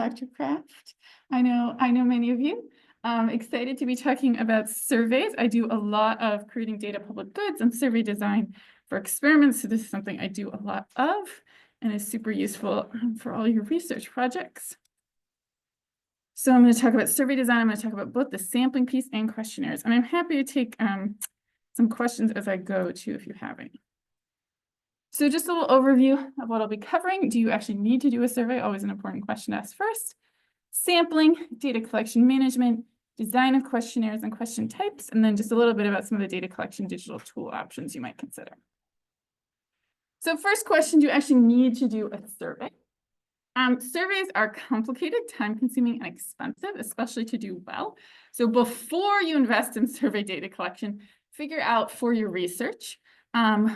Dr. Krafft. I know many of you. Excited to be talking about surveys. I do a lot of creating data public goods and survey design for experiments. So this is something I do a lot of and is super useful for all your research projects. So I'm going to talk about survey design. I'm going to talk about both the sampling piece and questionnaires. And I'm happy to take some questions as I go too, if you have any. So just a little overview of what I'll be covering. Do you actually need to do a survey? Always an important question to ask first. Sampling, data collection management, design of questionnaires and question types, and then just a little bit about some of the data collection digital tool options you might consider. So first question, do you actually need to do a survey? Surveys are complicated, time-consuming, and expensive, especially to do well. So before you invest in survey data collection, figure out for your research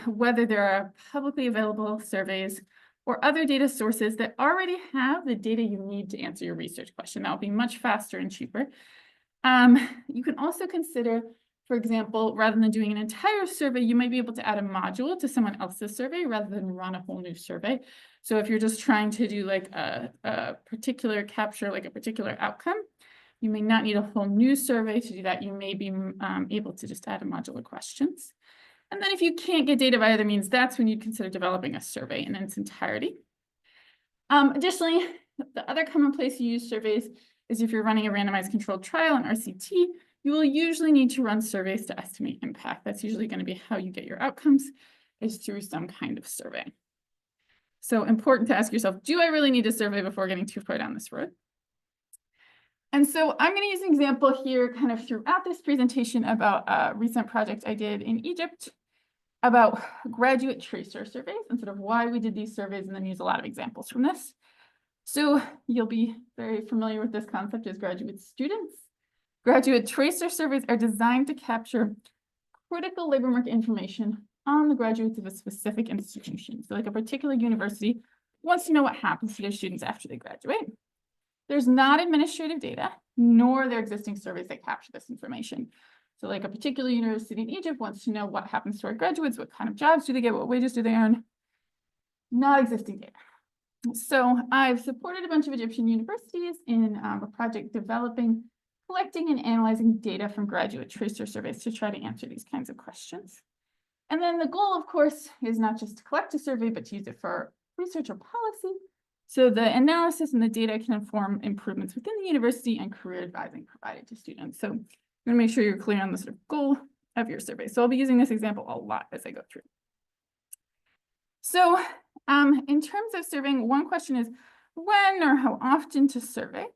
whether there are publicly available surveys or other data sources that already have the data you need to answer your research question. That will be much faster and cheaper. You can also consider, for example, rather than doing an entire survey, you might be able to add a module to someone else's survey rather than run a whole new survey. So if you're just trying to do like a particular capture, like a particular outcome, you may not need a whole new survey to do that. You may be able to just add a module of questions. And then if you can't get data by other means, that's when you'd consider developing a survey in its entirety. Additionally, the other common place you use surveys is if you're running a randomized controlled trial, an RCT, you will usually need to run surveys to estimate impact. That's usually going to be how you get your outcomes, is through some kind of survey. So important to ask yourself, do I really need a survey before getting too far down this road? And so I'm going to use an example here kind of throughout this presentation about a recent project I did in Egypt about graduate tracer surveys and sort of why we did these surveys, and then use a lot of examples from this. So you'll be very familiar with this concept as graduate students. Graduate tracer surveys are designed to capture critical labor market information on the graduates of a specific institution. So like a particular university wants to know what happens to their students after they graduate. There's not administrative data, nor their existing surveys that capture this information. So like a particular university in Egypt wants to know what happens to our graduates, what kind of jobs do they get, what wages do they earn? Not existing data. So I've supported a bunch of Egyptian universities in a project developing, collecting, and analyzing data from graduate tracer surveys to try to answer these kinds of questions. And then the goal, of course, is not just to collect a survey, but to use it for research or policy. So the analysis and the data can inform improvements within the university and career advising provided to students. So I'm going to make sure you're clear on the sort of goal of your survey. So I'll be using this example a lot as I go through. So in terms of surveying, one question is when or how often to survey.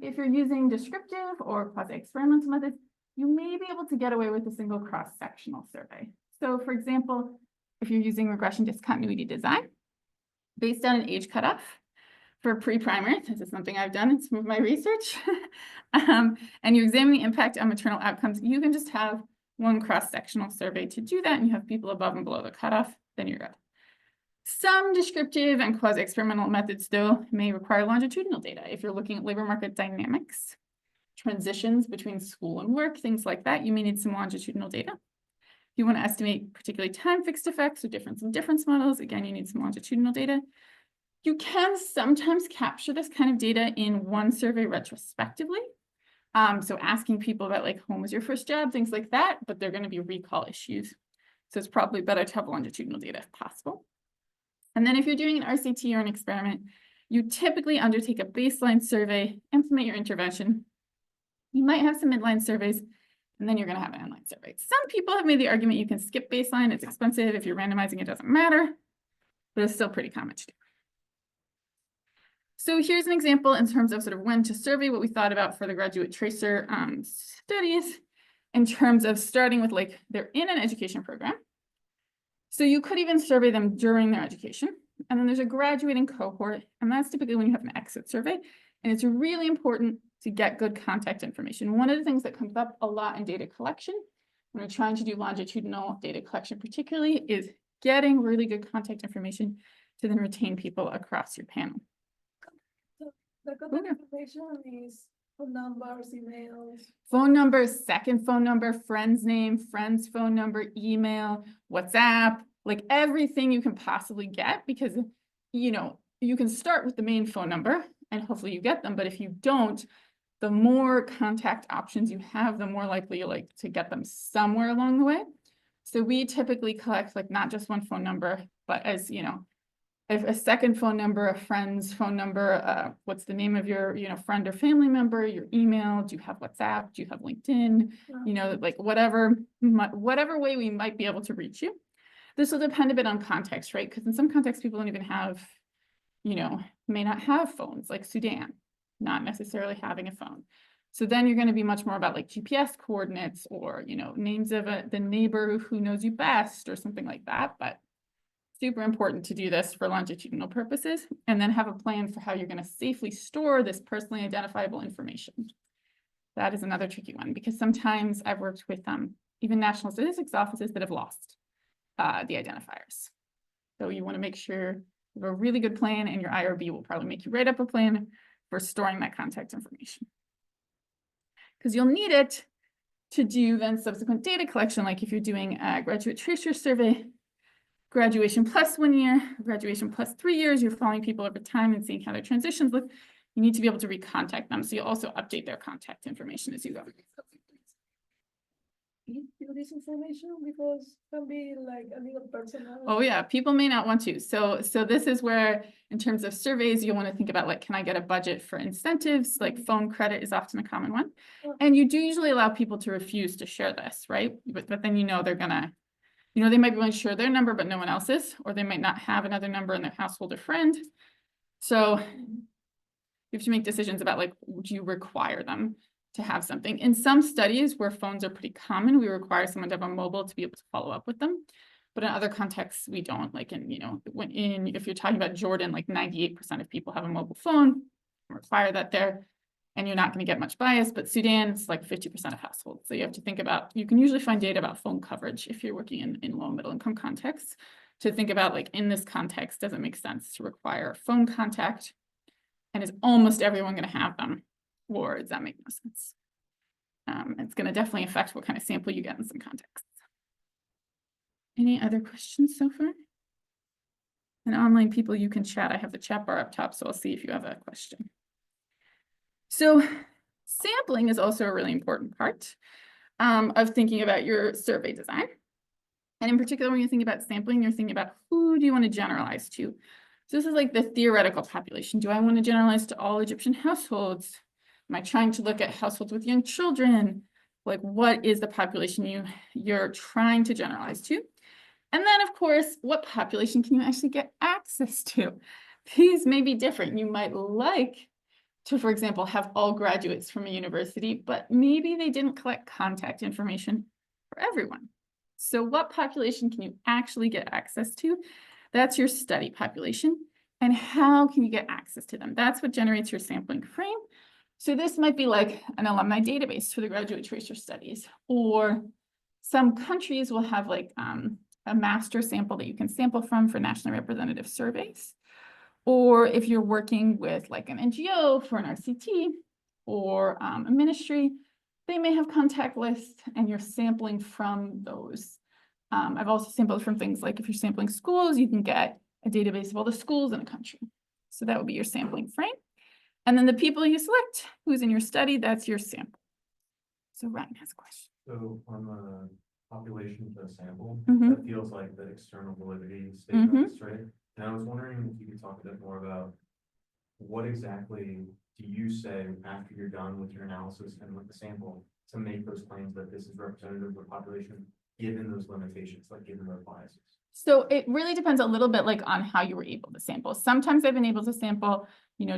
If you're using descriptive or quasi-experimental methods, you may be able to get away with a single cross-sectional survey. So for example, if you're using regression discontinuity design, based on an age cutoff for pre-primary, this is something I've done in some of my research, and you examine the impact on maternal outcomes, you can just have one cross-sectional survey to do that, and you have people above and below the cutoff, then you're good. Some descriptive and quasi-experimental methods, though, may require longitudinal data. If you're looking at labor market dynamics, transitions between school and work, things like that, you may need some longitudinal data. If you want to estimate particularly time-fixed effects or difference in difference models, again, you need some longitudinal data. You can sometimes capture this kind of data in one survey retrospectively. So asking people about like, when was your first job, things like that, but they're going to be recall issues. So it's probably better to have longitudinal data if possible. And then if you're doing an RCT or an experiment, you typically undertake a baseline survey, implement your intervention. You might have some midline surveys, and then you're going to have an endline survey. Some people have made the argument you can skip baseline. It's expensive. If you're randomizing, it doesn't matter, but it's still pretty common to do. So here's an example in terms of sort of when to survey, what we thought about for the graduate tracer studies in terms of starting with like they're in an education program. So you could even survey them during their education. And then there's a graduating cohort, and that's typically when you have an exit survey. And it's really important to get good contact information. One of the things that comes up a lot in data collection, when we're trying to do longitudinal data collection particularly, is getting really good contact information to then retain people across your panel. The contact information is phone numbers, emails. Phone number, second phone number, friend's name, friend's phone number, email, WhatsApp, like everything you can possibly get, because, you know, you can start with the main phone number and hopefully you get them. But if you don't, the more contact options you have, the more likely you're like to get them somewhere along the way. So we typically collect like not just one phone number, but as you know, if a second phone number, a friend's phone number, what's the name of your, friend or family member, your email, do you have WhatsApp, do you have LinkedIn, like whatever way we might be able to reach you. This will depend a bit on context, right? Because in some contexts, people don't even have, may not have phones, like Sudan, not necessarily having a phone. So then you're going to be much more about like GPS coordinates or, names of the neighbor who knows you best or something like that. But super important to do this for longitudinal purposes, and then have a plan for how you're going to safely store this personally identifiable information. That is another tricky one, because sometimes I've worked with even national statistics offices that have lost the identifiers. So you want to make sure you have a really good plan, and your IRB will probably make you write up a plan for storing that contact information, because you'll need it to do then subsequent data collection, like if you're doing a graduate tracer survey, graduation plus 1 year, graduation plus 3 years, you're following people over time and seeing how their transitions look. You need to be able to recontact them. So you also update their contact information as you go. You do this information because it can be like a little personal. Oh yeah, people may not want to. So this is where, in terms of surveys, you'll want to think about like, can I get a budget for incentives? Like phone credit is often a common one. And you do usually allow people to refuse to share this, right? But then they're gonna, they might be willing to share their number, but no one else's, or they might not have another number in their household or friend. So you have to make decisions about like, do you require them to have something? In some studies where phones are pretty common, we require someone to have a mobile to be able to follow up with them. But in other contexts, we don't. Like if you're talking about Jordan, like 98% of people have a mobile phone, require that there. And you're not going to get much bias, but Sudan, it's like 50% of households. So you have to think about, you can usually find data about phone coverage if you're working in low and middle income contexts, to think about like, in this context, does it make sense to require phone contact? And is almost everyone going to have them? Or does that make no sense? It's going to definitely affect what kind of sample you get in some contexts. Any other questions so far? And online people, you can chat. I have the chat bar up top, so I'll see if you have a question. So sampling is also a really important part of thinking about your survey design. And in particular, when you think about sampling, you're thinking about who do you want to generalize to? So this is like the theoretical population. Do I want to generalize to all Egyptian households? Am I trying to look at households with young children? Like, what is the population you're trying to generalize to? And then, of course, what population can you actually get access to? These may be different. You might like to, for example, have all graduates from a university, but maybe they didn't collect contact information for everyone. So what population can you actually get access to? That's your study population. And how can you get access to them? That's what generates your sampling frame. So this might be like an alumni database for the graduate tracer studies, or some countries will have like a master sample that you can sample from for nationally representative surveys. Or if you're working with like an NGO for an RCT or a ministry, they may have contact lists and you're sampling from those. I've also sampled from things like if you're sampling schools, you can get a database of all the schools in a country. So that would be your sampling frame. And then the people you select, who's in your study, that's your sample. So Ryan has a question. So on the population to sample, Mhm. that feels like the external validity statement, right? And I was wondering if you could talk a bit more about what exactly do you say after you're done with your analysis and with the sample to make those claims that this is representative of the population, given those limitations, like given those biases? So it really depends a little bit like on how you were able to sample. Sometimes I've been able to sample,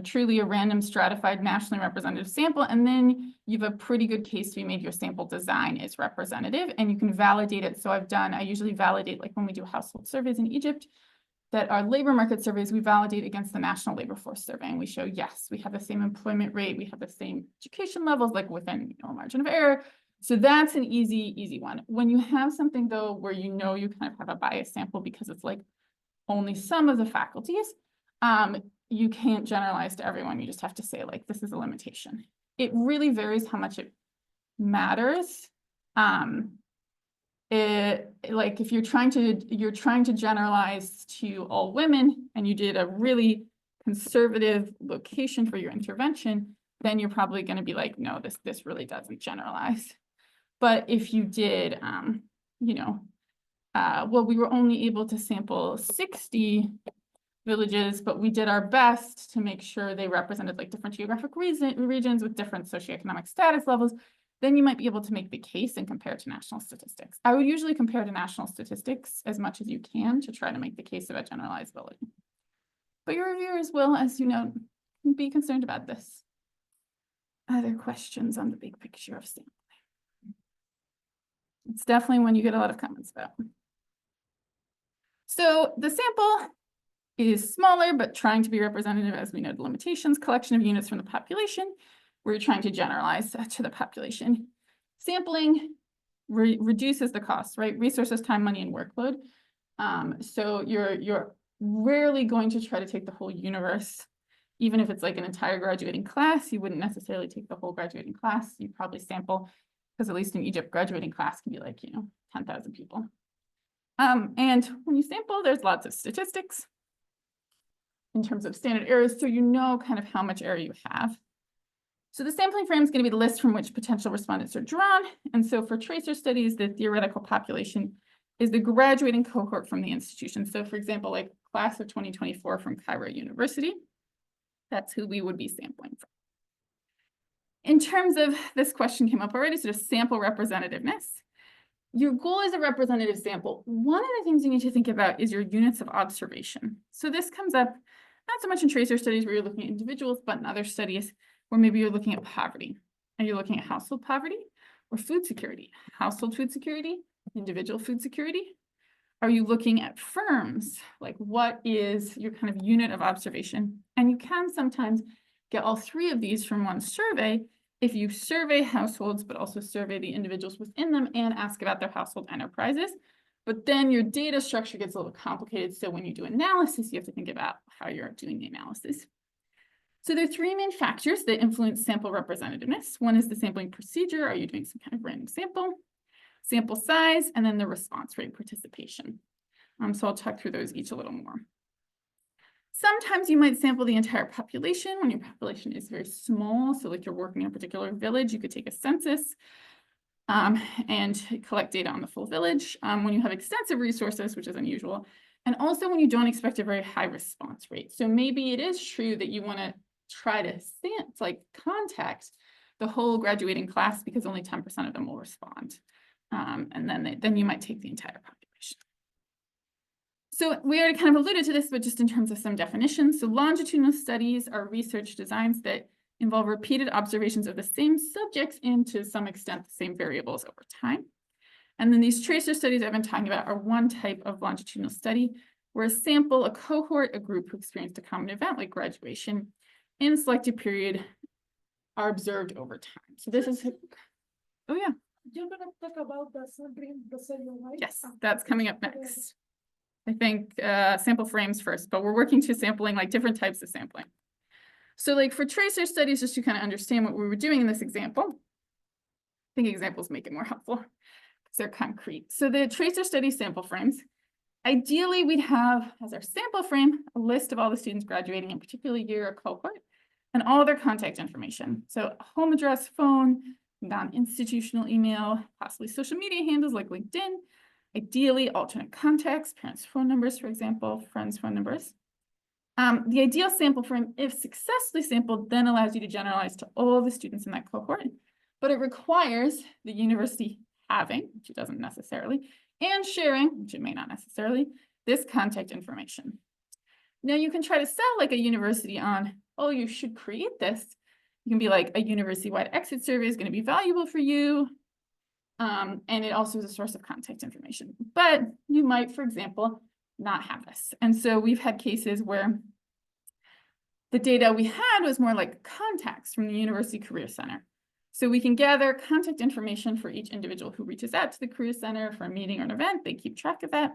truly a random stratified nationally representative sample, and then you have a pretty good case to be made your sample design is representative and you can validate it. So I usually validate, like when we do household surveys in Egypt, that our labor market surveys, we validate against the National Labor Force Survey. And we show, yes, we have the same employment rate, we have the same education levels, like within a margin of error. So that's an easy one. When you have something though, where you kind of have a biased sample because it's like only some of the faculties, you can't generalize to everyone. You just have to say like, this is a limitation. It really varies how much it matters. Like if you're trying to generalize to all women and you did a really conservative location for your intervention, then you're probably going to be like, no, this really doesn't generalize. But if you did, you know, well, we were only able to sample 60 villages, but we did our best to make sure they represented like different geographic regions with different socioeconomic status levels, then you might be able to make the case and compare to national statistics. I would usually compare to national statistics as much as you can to try to make the case about generalizability. But your reviewers will, as you know, be concerned about this. Other questions on the big picture of sampling? It's definitely one you get a lot of comments about. So the sample is smaller, but trying to be representative, as we know, the limitations, collection of units from the population, where you're trying to generalize to the population. Sampling reduces the cost, right? Resources, time, money, and workload. So you're rarely going to try to take the whole universe. Even if it's like an entire graduating class, you wouldn't necessarily take the whole graduating class. You'd probably sample, because at least in Egypt, graduating class can be like, 10,000 people. And when you sample, there's lots of statistics in terms of standard errors, so you know kind of how much error you have. So the sampling frame is going to be the list from which potential respondents are drawn. And so for tracer studies, the theoretical population is the graduating cohort from the institution. So for example, like class of 2024 from Cairo University, that's who we would be sampling from. In terms of, this question came up already, sort of sample representativeness. Your goal is a representative sample. One of the things you need to think about is your units of observation. So this comes up not so much in tracer studies where you're looking at individuals, but in other studies where maybe you're looking at poverty. Are you looking at household poverty or food security? Household food security, individual food security? Are you looking at firms? Like, what is your kind of unit of observation? And you can sometimes get all three of these from one survey if you survey households, but also survey the individuals within them and ask about their household enterprises. But then your data structure gets a little complicated. So when you do analysis, you have to think about how you're doing the analysis. So there are three main factors that influence sample representativeness. One is the sampling procedure. Are you doing some kind of random sample size, and then the response rate participation. So I'll talk through those each a little more. Sometimes you might sample the entire population when your population is very small. So like you're working in a particular village, you could take a census and collect data on the full village. When you have extensive resources, which is unusual, and also when you don't expect a very high response rate. So maybe it is true that you want to try to contact the whole graduating class because only 10% of them will respond. And then you might take the entire population. So we already kind of alluded to this, but just in terms of some definitions. So longitudinal studies are research designs that involve repeated observations of the same subjects and to some extent the same variables over time. And then these tracer studies I've been talking about are one type of longitudinal study where a sample, a cohort, a group who experienced a common event like graduation in a selected period are observed over time. So this is, oh yeah. You're gonna talk about the sampling procedure, right? Yes, that's coming up next. I think sample frames first, but we're working to sampling like different types of sampling. So like for tracer studies, just to kind of understand what we were doing in this example, I think examples make it more helpful because they're concrete. So the tracer study sample frames, ideally we'd have as our sample frame, a list of all the students graduating in a particular year or cohort and all their contact information. So home address, phone, non-institutional email, possibly social media handles like LinkedIn, ideally alternate contacts, parents' phone numbers, for example, friends' phone numbers. The ideal sample frame, if successfully sampled, then allows you to generalize to all the students in that cohort, but it requires the university having, which it doesn't necessarily, and sharing, which it may not necessarily, this contact information. Now you can try to sell like a university on, oh, you should create this. You can be like, a university-wide exit survey is going to be valuable for you. And it also is a source of contact information. But you might, for example, not have this. And so we've had cases where the data we had was more like contacts from the University Career Center. So we can gather contact information for each individual who reaches out to the Career Center for a meeting or an event. They keep track of that.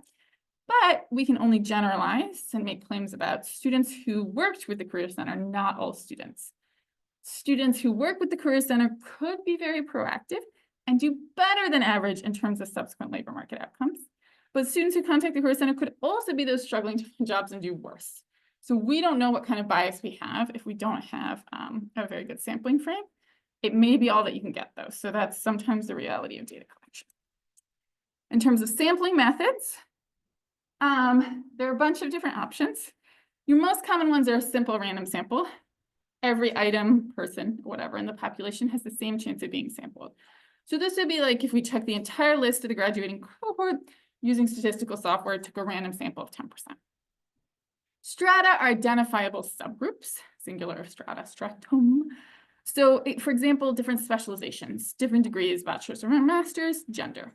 But we can only generalize and make claims about students who worked with the Career Center, not all students. Students who work with the Career Center could be very proactive and do better than average in terms of subsequent labor market outcomes. But students who contact the Career Center could also be those struggling to find jobs and do worse. So we don't know what kind of bias we have if we don't have a very good sampling frame. It may be all that you can get though. So that's sometimes the reality of data collection. In terms of sampling methods, there are a bunch of different options. Your most common ones are a simple random sample. Every item, person, whatever in the population has the same chance of being sampled. So this would be like if we took the entire list of the graduating cohort using statistical software, took a random sample of 10%. Strata are identifiable subgroups, singular of strata, stratum. So for example, different specializations, different degrees, bachelor's or master's, gender,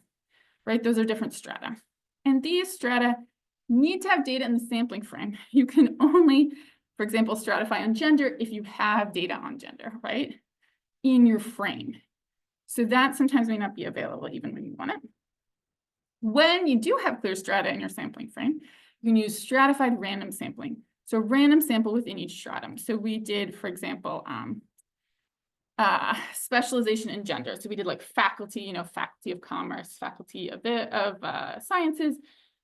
right? Those are different strata. And these strata need to have data in the sampling frame. You can only, for example, stratify on gender if you have data on gender, right? In your frame. So that sometimes may not be available even when you want it. When you do have clear strata in your sampling frame, you can use stratified random sampling. So random sample within each stratum. So we did, for example, specialization in gender. So we did like faculty, faculty of commerce, faculty of sciences,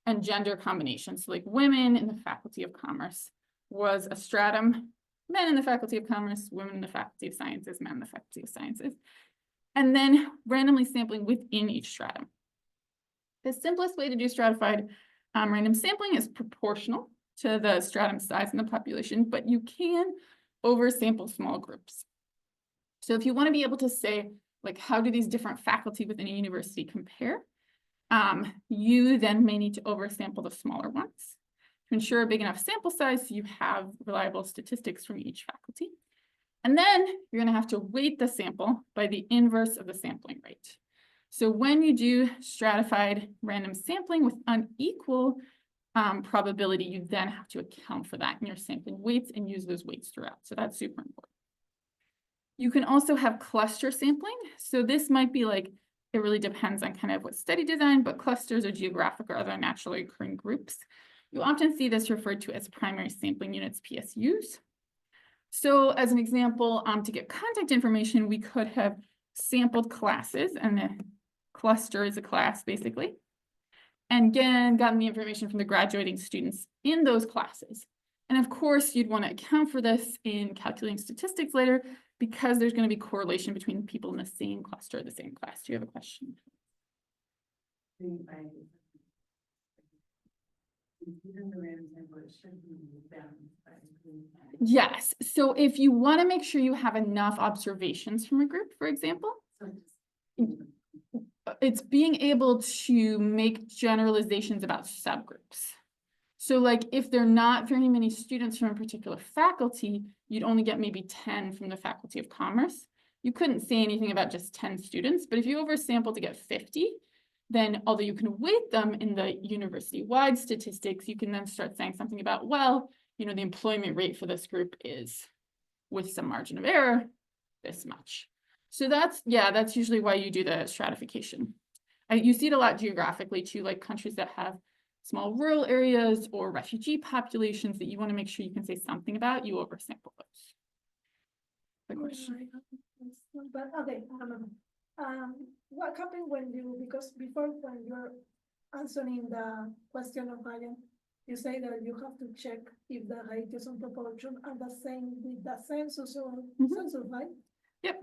and gender combinations. So like women in the faculty of commerce was a stratum, men in the faculty of commerce, women in the faculty of sciences, men in the faculty of sciences. And then randomly sampling within each stratum. The simplest way to do stratified random sampling is proportional to the stratum size in the population, but you can oversample small groups. So if you want to be able to say, like, how do these different faculty within a university compare? You then may need to oversample the smaller ones to ensure a big enough sample size so you have reliable statistics from each faculty. And then you're going to have to weight the sample by the inverse of the sampling rate. So when you do stratified random sampling with unequal probability, you then have to account for that in your sampling weights and use those weights throughout. So that's super important. You can also have cluster sampling. So this might be like, it really depends on kind of what study design, but clusters or geographic or other naturally occurring groups. You often see this referred to as primary sampling units, PSUs. So as an example, to get contact information, we could have sampled classes, and the cluster is a class basically, and again, gotten the information from the graduating students in those classes. And of course, you'd want to account for this in calculating statistics later, because there's going to be correlation between people in the same cluster or the same class. Do you have a question? Yes. So if you want to make sure you have enough observations from a group, for example, it's being able to make generalizations about subgroups. So like if there are not very many students from a particular faculty, you'd only get maybe 10 from the faculty of commerce. You couldn't say anything about just 10 students, but if you oversample to get 50, then although you can weight them in the university-wide statistics, you can then start saying something about, well, the employment rate for this group is, with some margin of error, this much. So that's usually why you do the stratification. You see it a lot geographically too, like countries that have small rural areas or refugee populations that you want to make sure you can say something about, you oversample those. The question. But okay, what happened when because before when you're answering the question of Ryan, you say that you have to check if the ratios and proportion are the same with the census or census, right? Yep.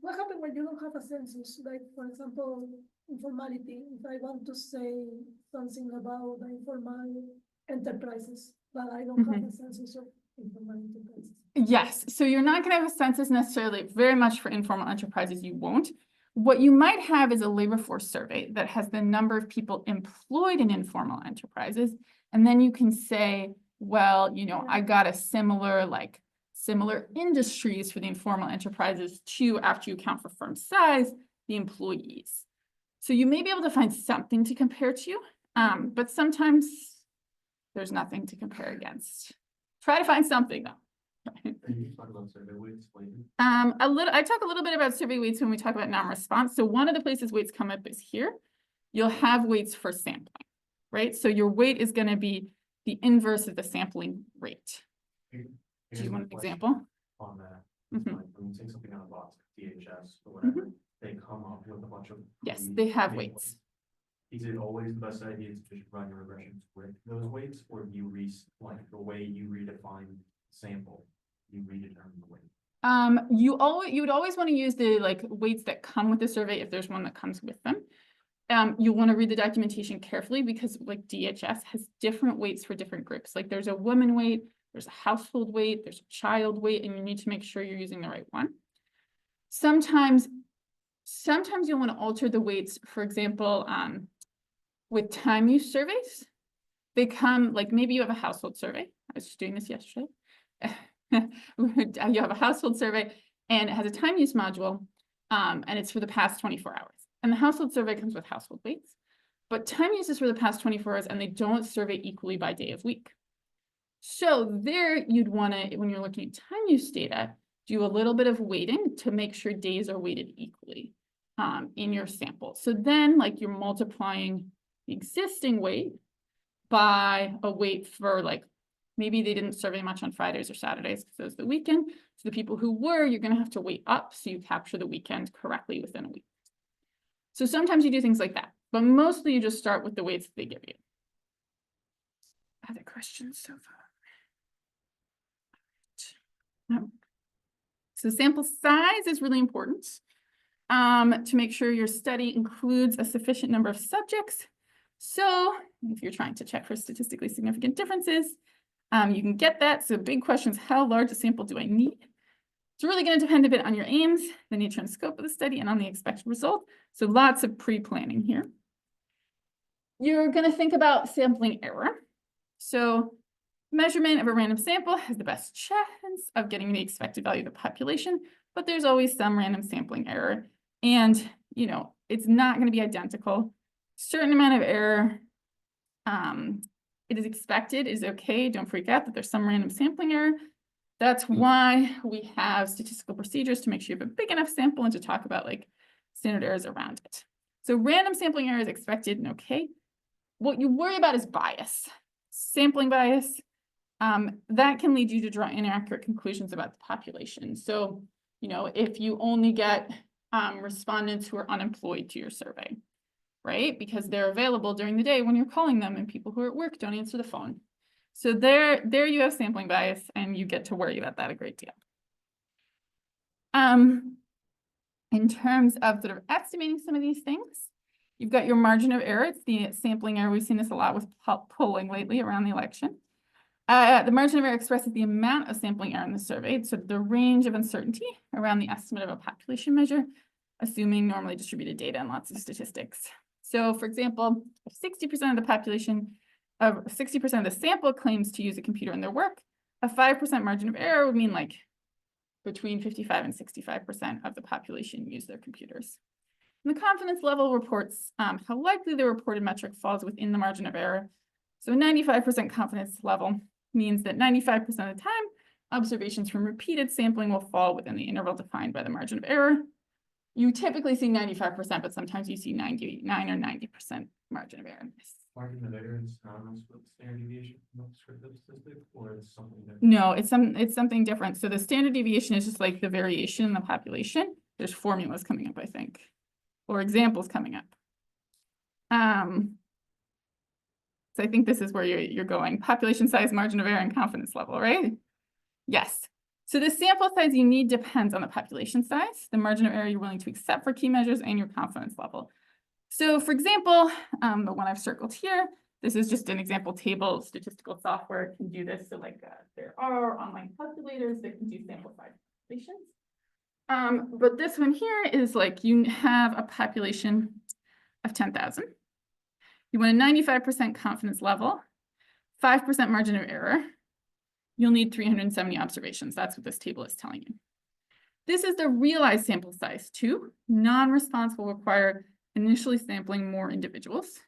What happened when you don't have a census? Like, for example, informality. If I want to say something about the informal enterprises, but I don't have a census of informal enterprises. Yes, so you're not going to have a census necessarily, very much for informal enterprises, you won't. What you might have is a labor force survey that has the number of people employed in informal enterprises. And then you can say, well, I got a similar industries for the informal enterprises too, after you account for firm size, the employees. So you may be able to find something to compare to, but sometimes there's nothing to compare against. Try to find something though. Can you talk about survey weights later? I talk a little bit about survey weights when we talk about non-response. So one of the places weights come up is here. You'll have weights for sampling, right? So your weight is going to be the inverse of the sampling rate. Do you want an example? On that, like when you take something out of the box, DHS or whatever, they come up with a bunch of. Yes, they have weights. is it always the best idea to just run your regressions with those weights, or do you like the way you redefine sample, you redetermine the weight? You would always want to use the like weights that come with the survey if there's one that comes with them. You want to read the documentation carefully because like DHS has different weights for different groups. Like there's a woman weight, there's a household weight, there's a child weight, and you need to make sure you're using the right one. Sometimes you'll want to alter the weights, for example, with time use surveys. They come, like maybe you have a household survey. I was just doing this yesterday. You have a household survey and it has a time use module, and it's for the past 24 hours. And the household survey comes with household weights, but time use is for the past 24 hours and they don't survey equally by day of week. So there you'd want to, when you're looking at time use data, do a little bit of weighting to make sure days are weighted equally in your sample. So then like you're multiplying the existing weight by a weight for like, maybe they didn't survey much on Fridays or Saturdays because it was the weekend. So the people who were, you're going to have to weight up so you capture the weekend correctly within a week. So sometimes you do things like that, but mostly you just start with the weights that they give you. Other questions so far? No. So sample size is really important to make sure your study includes a sufficient number of subjects. So if you're trying to check for statistically significant differences, you can get that. So big question is, how large a sample do I need? It's really going to depend a bit on your aims, the nature and scope of the study, and on the expected result. So lots of pre-planning here. You're going to think about sampling error. So measurement of a random sample has the best chance of getting the expected value of the population, but there's always some random sampling error. And, you know, it's not going to be identical. Certain amount of error, it is expected, is okay. Don't freak out that there's some random sampling error. That's why we have statistical procedures to make sure you have a big enough sample and to talk about like standard errors around it. So random sampling error is expected and okay. What you worry about is bias, sampling bias. That can lead you to draw inaccurate conclusions about the population. So, you know, if you only get respondents who are unemployed to your survey, right? Because they're available during the day when you're calling them and people who are at work don't answer the phone. So there you have sampling bias and you get to worry about that a great deal. In terms of sort of estimating some of these things, you've got your margin of error. It's the sampling error. We've seen this a lot with polling lately around the election. The margin of error expresses the amount of sampling error in the survey. So the range of uncertainty around the estimate of a population measure, assuming normally distributed data and lots of statistics. So for example, if 60% of the population, 60% of the sample claims to use a computer in their work, a 5% margin of error would mean like between 55 and 65% of the population use their computers. And the confidence level reports how likely the reported metric falls within the margin of error. So 95% confidence level means that 95% of the time, observations from repeated sampling will fall within the interval defined by the margin of error. You typically see 95%, but sometimes you see 99 or 90% margin of error. Margin of error is synonymous with standard deviation from the descriptive statistic, or it's something different? No, it's something different. So the standard deviation is just like the variation in the population. There's formulas coming up, I think, or examples coming up. So I think this is where you're going. Population size, margin of error, and confidence level, right? Yes. So the sample size you need depends on the population size, the margin of error you're willing to accept for key measures, and your confidence level. So for example, the one I've circled here, this is just an example table. Statistical software can do this. So like there are online calculators that can do sample size calculations. But this one here is like you have a population of 10,000. You want a 95% confidence level, 5% margin of error. You'll need 370 observations. That's what this table is telling you. This is the realized sample size too. Non-response will require initially sampling more individuals.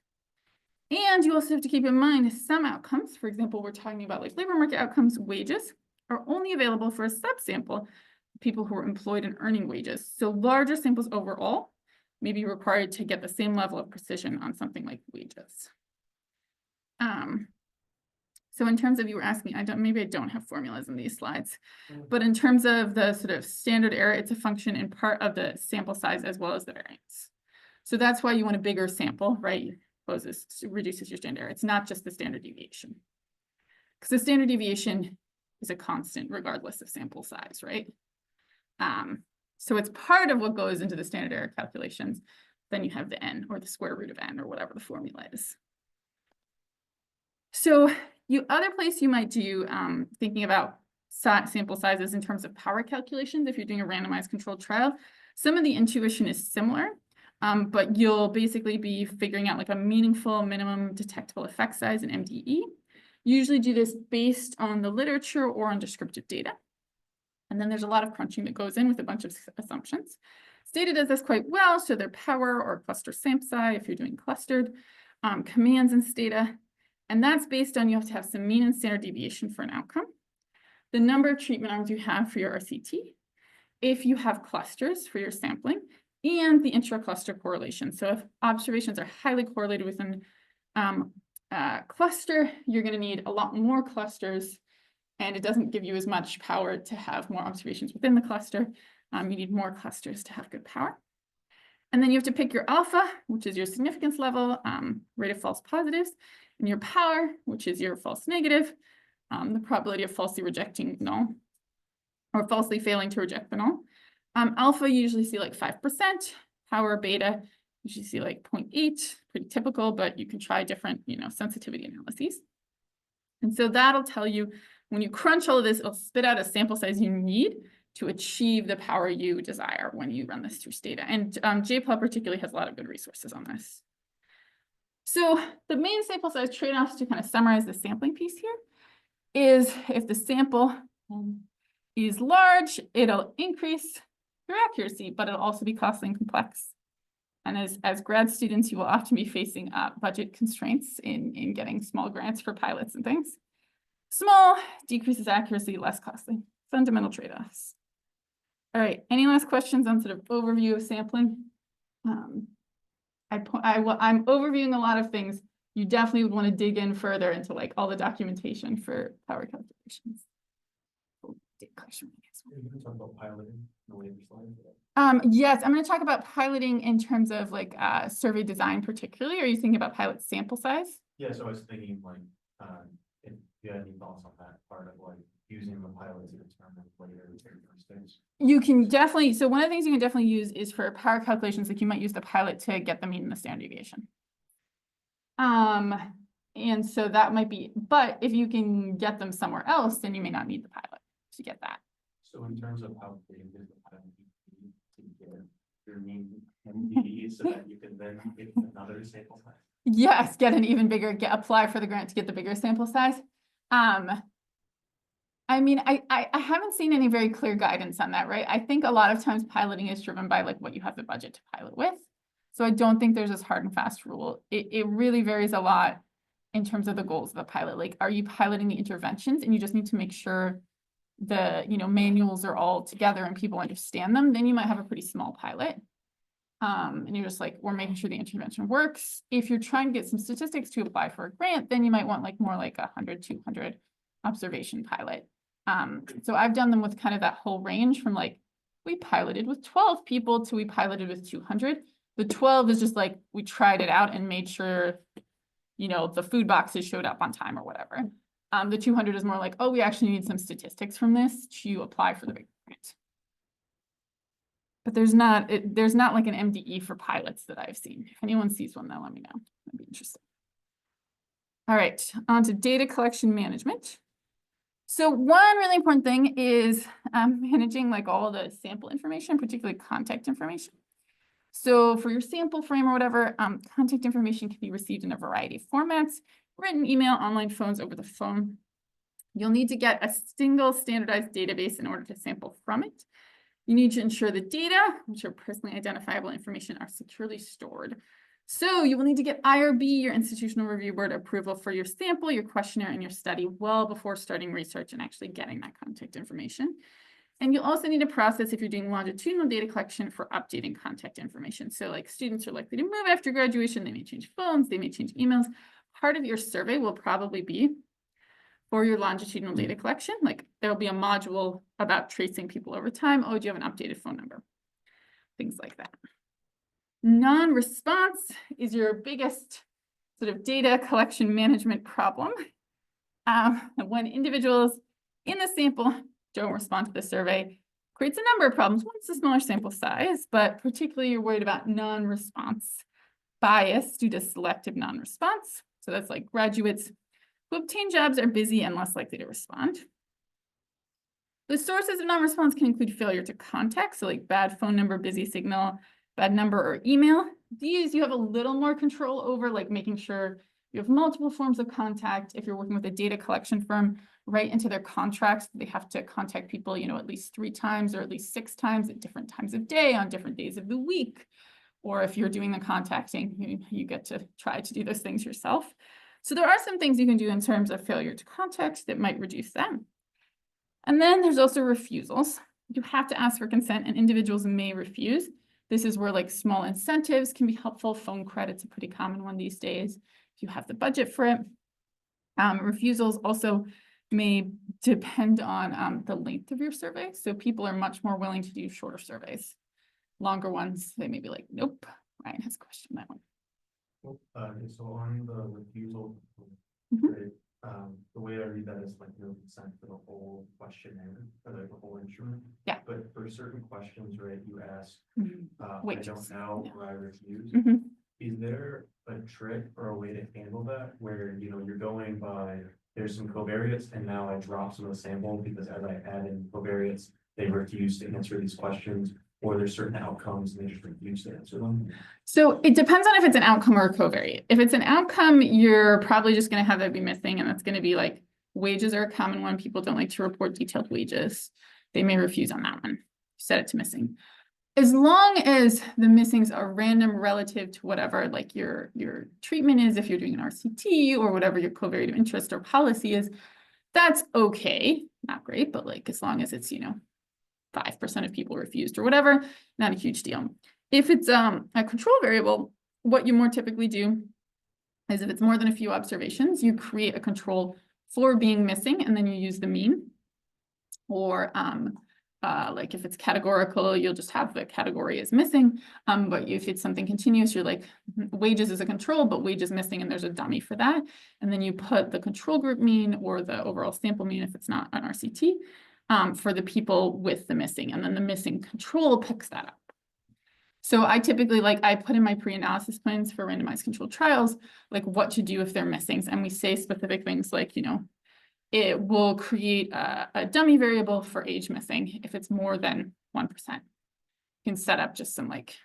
And you also have to keep in mind some outcomes. For example, we're talking about like labor market outcomes, wages are only available for a subsample, people who are employed and earning wages. So larger samples overall may be required to get the same level of precision on something like wages. So in terms of, you were asking, maybe I don't have formulas in these slides, but in terms of the sort of standard error, it's a function in part of the sample size as well as the variance. So that's why you want a bigger sample, right? reduces your standard error. It's not just the standard deviation. Because the standard deviation is a constant regardless of sample size, right? So it's part of what goes into the standard error calculations. Then you have the n, or the square root of n, or whatever the formula is. So other place you might do thinking about sample sizes in terms of power calculations, if you're doing a randomized controlled trial, some of the intuition is similar, but you'll basically be figuring out like a meaningful minimum detectable effect size in MDE. You usually do this based on the literature or on descriptive data. And then there's a lot of crunching that goes in with a bunch of assumptions. Stata does this quite well, so their power or cluster sample size, if you're doing clustered, commands in Stata. And that's based on you have to have some mean and standard deviation for an outcome, the number of treatment arms you have for your RCT, if you have clusters for your sampling, and the intra-cluster correlation. So if observations are highly correlated within cluster, you're going to need a lot more clusters, and it doesn't give you as much power to have more observations within the cluster. You need more clusters to have good power. And then you have to pick your alpha, which is your significance level, rate of false positives, and your power, which is your false negative, the probability of falsely rejecting null, or falsely failing to reject the null. Alpha you usually see like 5%, power beta you usually see like 0.8, pretty typical, but you can try different, sensitivity analyses. And so that'll tell you, when you crunch all of this, it'll spit out a sample size you need to achieve the power you desire when you run this through Stata. And JPL particularly has a lot of good resources on this. So the main sample size trade-offs, to kind of summarize the sampling piece here, is if the sample is large, it'll increase your accuracy, but it'll also be costly and complex. And as grad students, you will often be facing budget constraints in getting small grants for pilots and things. Small decreases accuracy, less costly. Fundamental trade-offs. All right, any last questions on sort of overview of sampling? I'm overviewing a lot of things. You definitely would want to dig in further into like all the documentation for power calculations. You can talk about piloting in the later slides. Yes, I'm going to talk about piloting in terms of like survey design particularly. Are you thinking about pilot sample size? Yeah, so I was thinking like, if you had any thoughts on that part of like using the pilot to determine later things. You can definitely, so one of the things you can definitely use is for power calculations, like you might use the pilot to get the mean and the standard deviation. And so that might be, but if you can get them somewhere else, then you may not need the pilot to get that. So in terms of how big is the pilot to get your mean MDE so that you can then get another sample size? Yes, get an even bigger, apply for the grant to get the bigger sample size. I mean, I haven't seen any very clear guidance on that, right? I think a lot of times piloting is driven by like what you have the budget to pilot with. So I don't think there's this hard and fast rule. It really varies a lot in terms of the goals of the pilot. Like, are you piloting the interventions and you just need to make sure the manuals are all together and people understand them? Then you might have a pretty small pilot. And you're just like, we're making sure the intervention works. If you're trying to get some statistics to apply for a grant, then you might want like more like 100, 200 observation pilot. So I've done them with kind of that whole range from like, we piloted with 12 people to we piloted with 200. The 12 is just like, we tried it out and made sure, the food boxes showed up on time or whatever. The 200 is more like, oh, we actually need some statistics from this to apply for the big grant. But there's not like an MDE for pilots that I've seen. If anyone sees one, though, let me know. That'd be interesting. All right, on to data collection management. So one really important thing is managing like all the sample information, particularly contact information. So for your sample frame or whatever, contact information can be received in a variety of formats: written, email, online, phones, over the phone. You'll need to get a single standardized database in order to sample from it. You need to ensure the data, which are personally identifiable information, are securely stored. So you will need to get IRB, your Institutional Review Board approval for your sample, your questionnaire, and your study well before starting research and actually getting that contact information. And you'll also need a process if you're doing longitudinal data collection for updating contact information. So like students are likely to move after graduation, they may change phones, they may change emails. Part of your survey will probably be for your longitudinal data collection. Like there'll be a module about tracing people over time. Oh, do you have an updated phone number? Things like that. Non-response is your biggest sort of data collection management problem. When individuals in the sample don't respond to the survey, creates a number of problems. One, it's a smaller sample size, but particularly you're worried about non-response bias due to selective non-response. So that's like graduates who obtain jobs are busy and less likely to respond. The sources of non-response can include failure to contact, so like bad phone number, busy signal, bad number or email. These you have a little more control over, like making sure you have multiple forms of contact. If you're working with a data collection firm, right into their contracts, they have to contact people, you know, at least 3 times or at least 6 times at different times of day on different days of the week. Or if you're doing the contacting, you get to try to do those things yourself. So there are some things you can do in terms of failure to contact that might reduce them. And then there's also refusals. You have to ask for consent and individuals may refuse. This is where like small incentives can be helpful. Phone credit's a pretty common one these days if you have the budget for it. Refusals also may depend on the length of your survey. So people are much more willing to do shorter surveys. Longer ones, they may be like, nope. Ryan has a question on that one. Well, so on the refusal, Mhm. right, the way I read that is like no consent for the whole questionnaire or like the whole instrument. Yeah. But for certain questions, right, you ask, I Wait, don't know, or I refuse. Mhm. Is there a trick or a way to handle that where, you know, you're going by, there's some covariates and now I drop some of the sample because as I add in covariates, they refuse to answer these questions, or there's certain outcomes and they just refuse to answer them? So it depends on if it's an outcome or a covariate. If it's an outcome, you're probably just going to have that be missing, and that's going to be like wages are a common one. People don't like to report detailed wages. They may refuse on that one. Set it to missing. As long as the missings are random relative to whatever like your treatment is, if you're doing an RCT or whatever your covariate of interest or policy is, that's okay. Not great, but like as long as it's, you know, 5% of people refused or whatever, not a huge deal. If it's a control variable, what you more typically do is if it's more than a few observations, you create a control for being missing and then you use the mean. Or like if it's categorical, you'll just have the category as missing. But if it's something continuous, you're like wages is a control, but wages missing, and there's a dummy for that. And then you put the control group mean or the overall sample mean if it's not an RCT for the people with the missing, and then the missing control picks that up. So I typically I put in my pre-analysis plans for randomized controlled trials, like what to do if they're missing. And we say specific things like, you know, it will create a dummy variable for age missing if it's more than 1%. You can set up just some like, if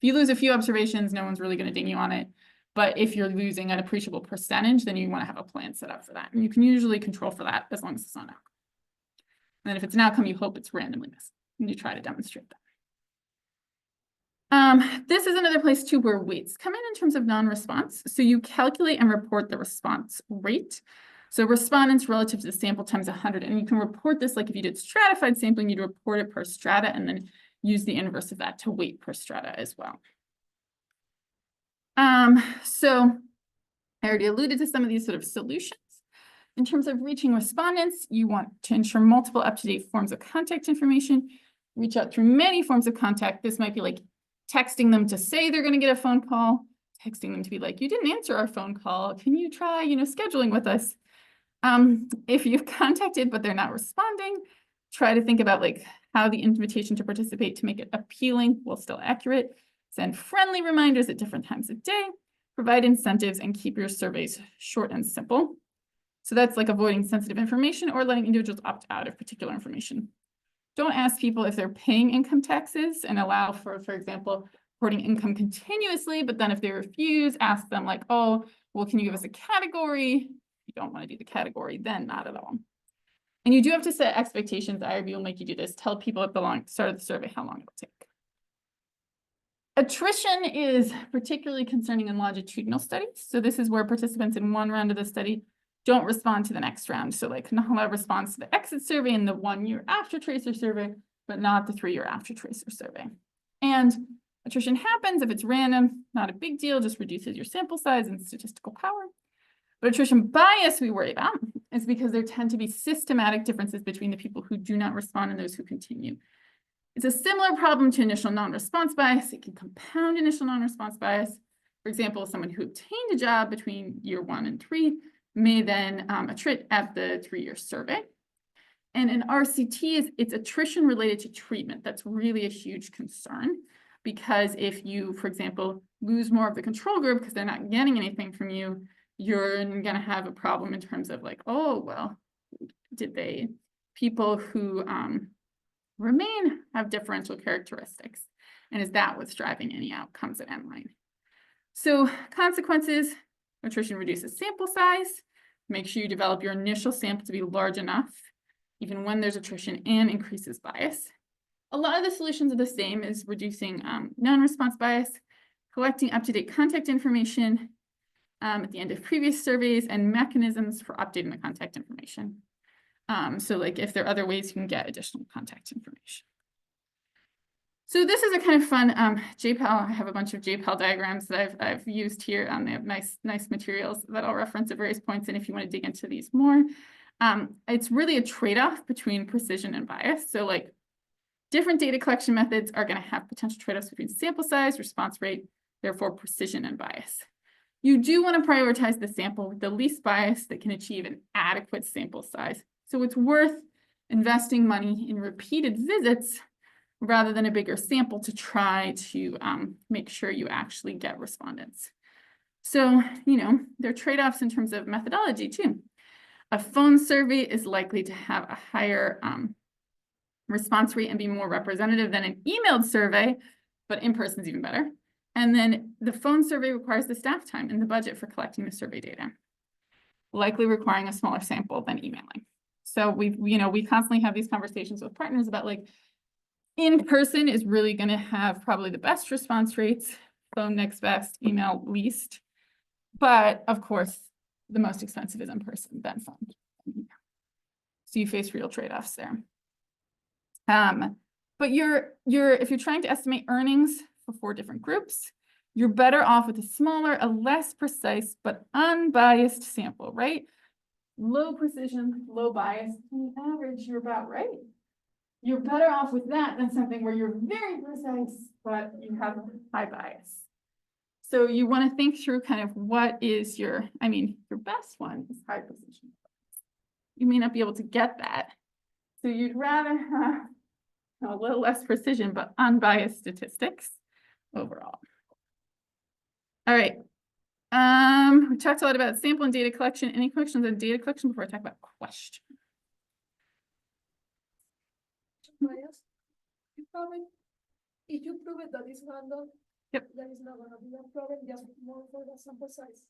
you lose a few observations, no one's really going to ding you on it. But if you're losing an appreciable percentage, then you want to have a plan set up for that. And you can usually control for that as long as it's not an outcome. And then if it's an outcome, you hope it's randomly missing. And you try to demonstrate that. This is another place too where weights come in terms of non-response. So you calculate and report the response rate. So respondents relative to the sample times 100. And you can report this like if you did stratified sampling, you'd report it per strata and then use the inverse of that to weight per strata as well. So I already alluded to some of these sort of solutions. In terms of reaching respondents, you want to ensure multiple up-to-date forms of contact information, reach out through many forms of contact. This might be like texting them to say they're going to get a phone call, texting them to be like, you didn't answer our phone call. Can you try, you know, scheduling with us? If you've contacted, but they're not responding, try to think about like how the invitation to participate to make it appealing while still accurate. Send friendly reminders at different times of day, provide incentives, and keep your surveys short and simple. So that's like avoiding sensitive information or letting individuals opt out of particular information. Don't ask people if they're paying income taxes and allow for example, reporting income continuously, but then if they refuse, ask them like, oh, well, can you give us a category? If you don't want to do the category, then not at all. And you do have to set expectations. The IRB will make you do this. Tell people at the start of the survey how long it'll take. Attrition is particularly concerning in longitudinal studies. So this is where participants in one round of the study don't respond to the next round. So like not allow response to the exit survey and the 1 year after tracer survey, but not the 3 year after tracer survey. And attrition happens if it's random, not a big deal, just reduces your sample size and statistical power. But attrition bias we worry about is because there tend to be systematic differences between the people who do not respond and those who continue. It's a similar problem to initial non-response bias. It can compound initial non-response bias. For example, someone who obtained a job between year 1 and 3 may then attrit at the 3-year survey. And in RCTs, it's attrition related to treatment. That's really a huge concern, because if you, for example, lose more of the control group because they're not getting anything from you, you're going to have a problem in terms of like, oh, well, people who remain have differential characteristics, and is that what's driving any outcomes at endline? So consequences, attrition reduces sample size. Make sure you develop your initial sample to be large enough, even when there's attrition, and increases bias. A lot of the solutions are the same as reducing non-response bias, collecting up-to-date contact information at the end of previous surveys, and mechanisms for updating the contact information. So like if there are other ways you can get additional contact information. So this is a kind of fun JPAL. I have a bunch of JPAL diagrams that I've used here. They have nice materials that I'll reference at various points. And if you want to dig into these more, it's really a trade-off between precision and bias. So like different data collection methods are going to have potential trade-offs between sample size, response rate, therefore precision and bias. You do want to prioritize the sample with the least bias that can achieve an adequate sample size. So it's worth investing money in repeated visits rather than a bigger sample to try to make sure you actually get respondents. So, there are trade-offs in terms of methodology too. A phone survey is likely to have a higher response rate and be more representative than an emailed survey, but in-person is even better. And then the phone survey requires the staff time and the budget for collecting the survey data, likely requiring a smaller sample than emailing. So we constantly have these conversations with partners about like, in-person is really going to have probably the best response rates, phone next best, email least. But of course, the most expensive is in person, then phone. So you face real trade-offs there. But if you're trying to estimate earnings for 4 different groups, you're better off with a smaller, a less precise, but unbiased sample, right? Low precision, low bias, on average, you're about right. You're better off with that than something where you're very precise, but you have high bias. So you want to think through kind of what is your best one is high precision. You may not be able to get that. So you'd rather have a little less precision, but unbiased statistics overall. All right. We talked a lot about sample and data collection. Any questions on data collection before I talk about question? Bias. If you prove it that it's random, yep, there is not going to be a problem, just more for the sample size.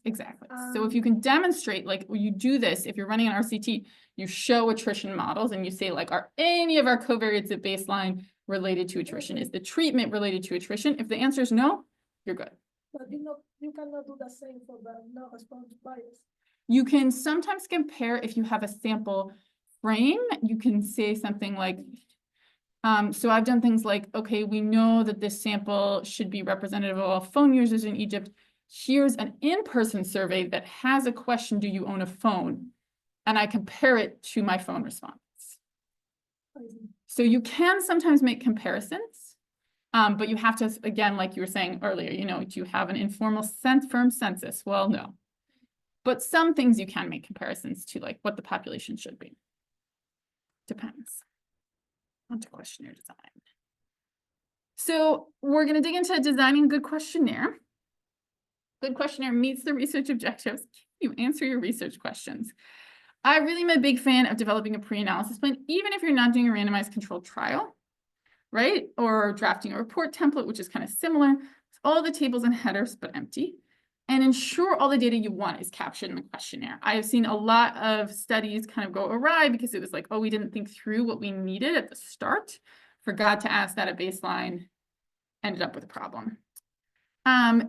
Exactly. So if you can demonstrate, like when you do this, if you're running an RCT, you show attrition models and you say like, are any of our covariates at baseline related to attrition? Is the treatment related to attrition? If the answer is no, you're good. But you cannot do the same for the no response bias. You can sometimes compare if you have a sample frame. You can say something like, so I've done things like, okay, we know that this sample should be representative of all phone users in Egypt. Here's an in-person survey that has a question, do you own a phone? And I compare it to my phone response. So you can sometimes make comparisons, but you have to, again, like you were saying earlier, do you have an informal firm census? Well, no. But some things you can make comparisons to, like what the population should be. Depends. On to questionnaire design. So we're going to dig into designing a good questionnaire. Good questionnaire meets the research objectives. You answer your research questions. I really am a big fan of developing a pre-analysis plan, even if you're not doing a randomized controlled trial, right? Or drafting a report template, which is kind of similar. It's all the tables and headers, but empty. And ensure all the data you want is captured in the questionnaire. I have seen a lot of studies kind of go awry because it was like, oh, we didn't think through what we needed at the start, forgot to ask that at baseline, ended up with a problem.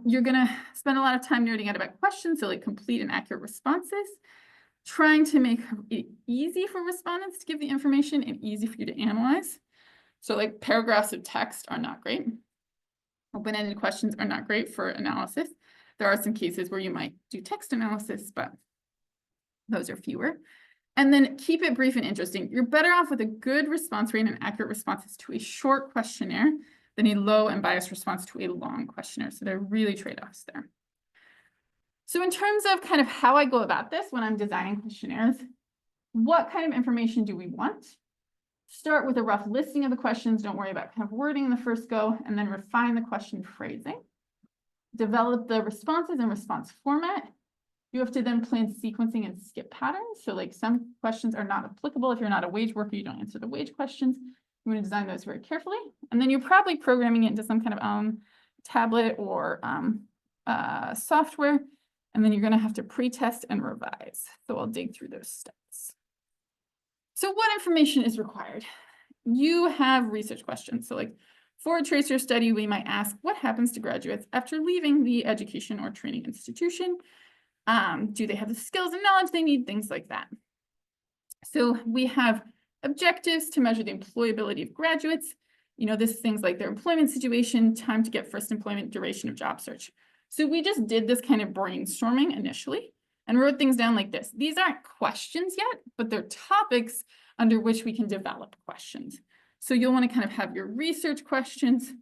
You're gonna spend a lot of time nerding out about questions, so like complete and accurate responses, trying to make it easy for respondents to give the information and easy for you to analyze. So like paragraphs of text are not great. Open-ended questions are not great for analysis. There are some cases where you might do text analysis, but those are fewer. And then keep it brief and interesting. You're better off with a good response rate and accurate responses to a short questionnaire than a low and biased response to a long questionnaire. So they're really trade-offs there. So in terms of kind of how I go about this when I'm designing questionnaires, what kind of information do we want? Start with a rough listing of the questions. Don't worry about kind of wording in the first go, and then refine the question phrasing. Develop the responses and response format. You have to then plan sequencing and skip patterns. So like some questions are not applicable. If you're not a wage worker, you don't answer the wage questions. You want to design those very carefully. And then you're probably programming it into some kind of tablet or software. And then you're going to have to pre-test and revise. So I'll dig through those steps. So what information is required? You have research questions. So like for a tracer study, we might ask, what happens to graduates after leaving the education or training institution? Do they have the skills and knowledge they need? Things like that. So we have objectives to measure the employability of graduates. You know, this is things like their employment situation, time to get first employment, duration of job search. So we just did this kind of brainstorming initially and wrote things down like this. These aren't questions yet, but they're topics under which we can develop questions. So you'll want to kind of have your research questions,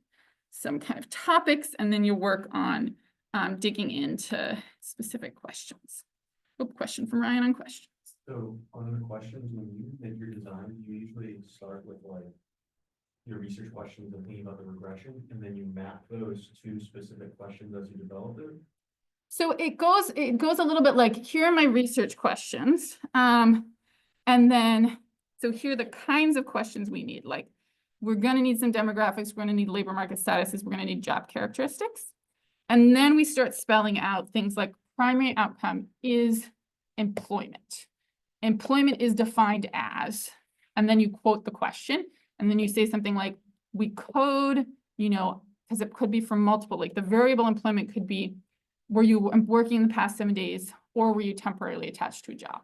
some kind of topics, and then you work on digging into specific questions. Oh, question from Ryan on questions. So on the questions, when you make your design, you usually start with like your research questions and thinking about the regression, and then you map those to specific questions as you develop them. So it goes a little bit like, here are my research questions. And then, so here are the kinds of questions we need. Like, we're going to need some demographics. We're going to need labor market statuses. We're going to need job characteristics. And then we start spelling out things like primary outcome is employment. Employment is defined as, and then you quote the question, and then you say something like, we code, you know, because it could be from multiple, like the variable employment could be, were you working in the past 7 days, or were you temporarily attached to a job?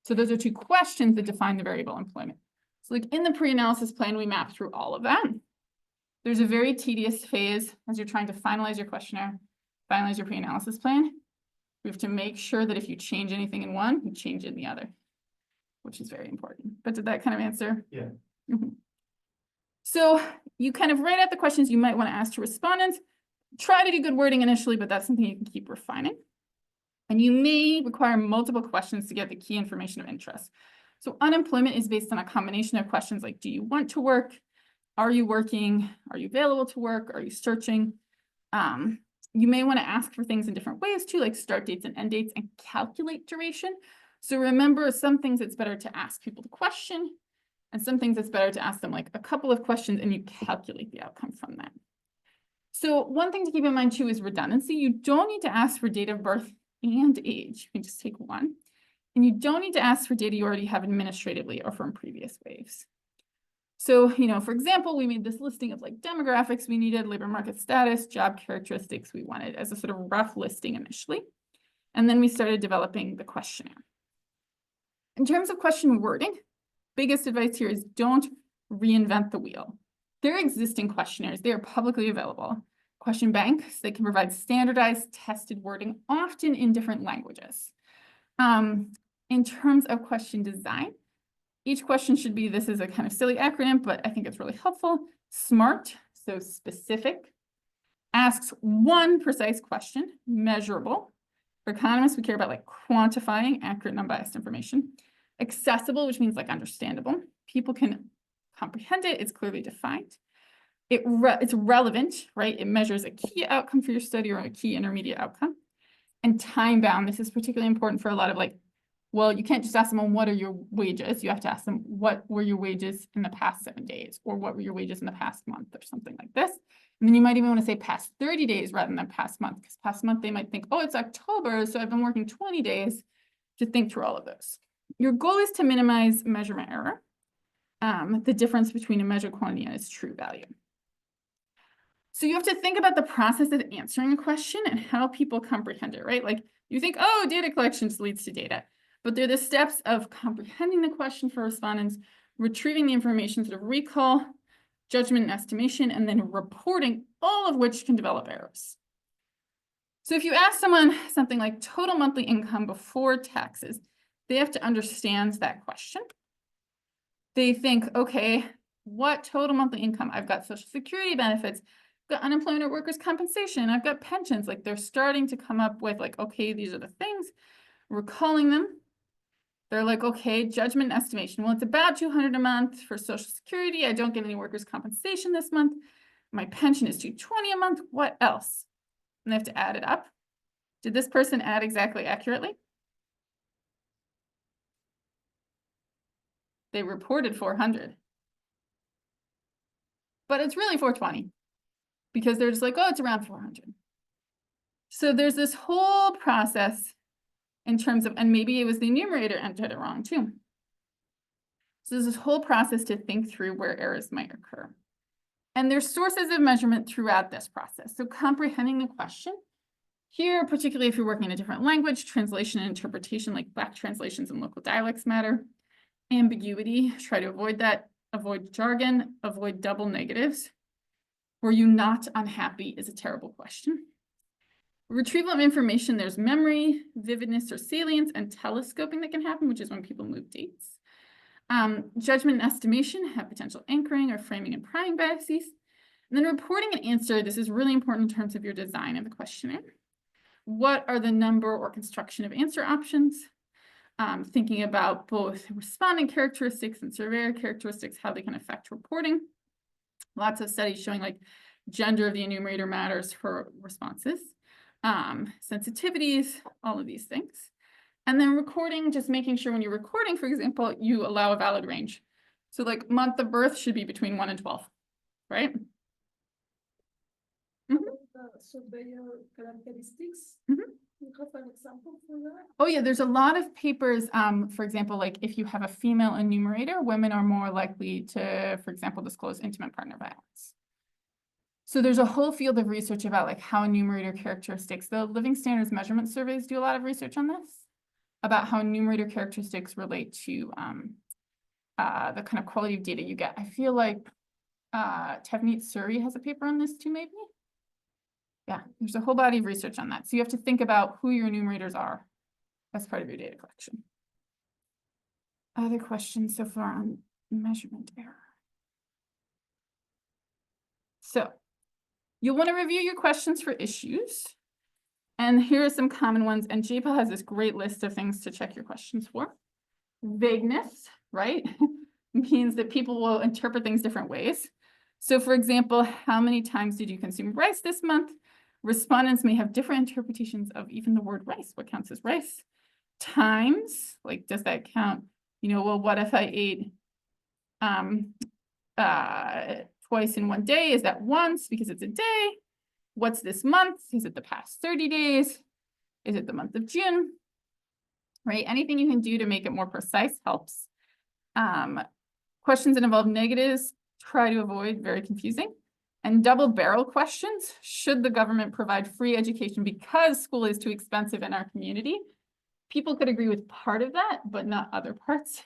So those are two questions that define the variable employment. So like in the pre-analysis plan, we map through all of that. There's a very tedious phase as you're trying to finalize your questionnaire, finalize your pre-analysis plan. We have to make sure that if you change anything in one, you change it in the other, which is very important. But did that kind of answer? Yeah. Mm-hmm. So you kind of write out the questions you might want to ask to respondents. Try to do good wording initially, but that's something you can keep refining. And you may require multiple questions to get the key information of interest. So unemployment is based on a combination of questions like, do you want to work? Are you working? Are you available to work? Are you searching? You may want to ask for things in different ways too, like start dates and end dates, and calculate duration. So remember, some things it's better to ask people the question, and some things it's better to ask them like a couple of questions and you calculate the outcome from that. So one thing to keep in mind too is redundancy. You don't need to ask for date of birth and age. You can just take one. And you don't need to ask for data you already have administratively or from previous waves. So, you know, for example, we made this listing of like demographics we needed, labor market status, job characteristics we wanted as a sort of rough listing initially. And then we started developing the questionnaire. In terms of question wording, biggest advice here is don't reinvent the wheel. There are existing questionnaires. They are publicly available. Question banks, they can provide standardized, tested wording, often in different languages. In terms of question design, each question should be, this is a kind of silly acronym, but I think it's really helpful. SMART, so specific, asks one precise question, measurable. For economists, we care about like quantifying accurate and unbiased information. Accessible, which means like understandable. People can comprehend it, it's clearly defined. It's relevant, right? It measures a key outcome for your study or a key intermediate outcome. And time bound, this is particularly important for a lot of like, well, you can't just ask them, what are your wages? You have to ask them, what were your wages in the past 7 days? Or what were your wages in the past month or something like this? And then you might even want to say past 30 days rather than past month, because past month they might think, oh, it's October, so I've been working 20 days to think through all of those. Your goal is to minimize measurement error, the difference between a measured quantity and its true value. So you have to think about the process of answering a question and how people comprehend it, right? Like you think, oh, data collection just leads to data. But they're the steps of comprehending the question for respondents, retrieving the information, sort of recall, judgment and estimation, and then reporting, all of which can develop errors. So if you ask someone something like total monthly income before taxes, they have to understand that question. They think, okay, What total monthly income? I've got social security benefits, I've got unemployment or workers' compensation, I've got pensions. Like they're starting to come up with like, okay, these are the things. We're calling them. They're like, okay, judgment estimation. Well, it's about 200 a month for social security. I don't get any workers' compensation this month. My pension is 220 a month. What else? And they have to add it up. Did this person add exactly accurately? They reported 400. But it's really 420 because they're just like, oh, it's around 400. So there's this whole process in terms of, and maybe it was the enumerator entered it wrong too. So there's this whole process to think through where errors might occur. And there's sources of measurement throughout this process. So comprehending the question. Here, particularly if you're working in a different language, translation and interpretation, like back translations and local dialects matter. Ambiguity, try to avoid that. Avoid jargon, avoid double negatives. Were you not unhappy is a terrible question. Retrieval of information, there's memory, vividness or salience, and telescoping that can happen, which is when people move dates. Judgment and estimation have potential anchoring or framing and priming biases. And then reporting an answer, this is really important in terms of your design of the questionnaire. What are the number or construction of answer options? Thinking about both respondent characteristics and surveyor characteristics, how they can affect reporting. Lots of studies showing like gender of the enumerator matters for responses. Sensitivities, all of these things. And then recording, just making sure when you're recording, for example, you allow a valid range. So like month of birth should be between 1 and 12, right? Surveyor characteristics. You have an example for that? Oh yeah, there's a lot of papers, for example, like if you have a female enumerator, women are more likely to, for example, disclose intimate partner violence. So there's a whole field of research about like how enumerator characteristics, the living standards measurement surveys do a lot of research on this, about how enumerator characteristics relate to the kind of quality of data you get. I feel like Tavneet Suri has a paper on this too, maybe? Yeah, there's a whole body of research on that. So you have to think about who your enumerators are as part of your data collection. Other questions so far on measurement error? So you'll want to review your questions for issues. And here are some common ones. And JPL has this great list of things to check your questions for. Vagueness, right? Means that people will interpret things different ways. So for example, how many times did you consume rice this month? Respondents may have different interpretations of even the word rice. What counts as rice? Times, like does that count? You know, well, what if I ate twice in one day? Is that once because it's a day? What's this month? Is it the past 30 days? Is it the month of June? Right? Anything you can do to make it more precise helps. Questions that involve negatives, try to avoid, very confusing. And double barrel questions, should the government provide free education because school is too expensive in our community? People could agree with part of that, but not other parts.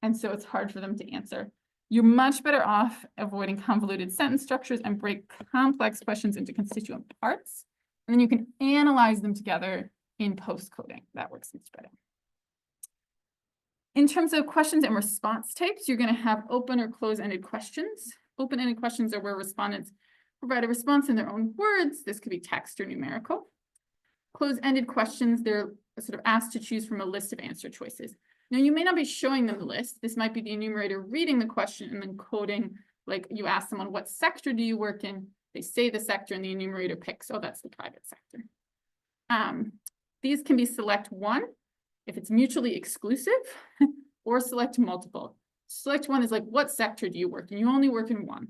And so it's hard for them to answer. You're much better off avoiding convoluted sentence structures and break complex questions into constituent parts. And then you can analyze them together in post-coding. That works much better. In terms of questions and response types, you're going to have open or close-ended questions. Open-ended questions are where respondents provide a response in their own words. This could be text or numerical. Close-ended questions, they're sort of asked to choose from a list of answer choices. Now, you may not be showing them the list. This might be the enumerator reading the question and then coding, like you ask someone, what sector do you work in? They say the sector and the enumerator picks, oh, that's the private sector. These can be select one, if it's mutually exclusive, or select multiple. Select one is like, what sector do you work in? You only work in one.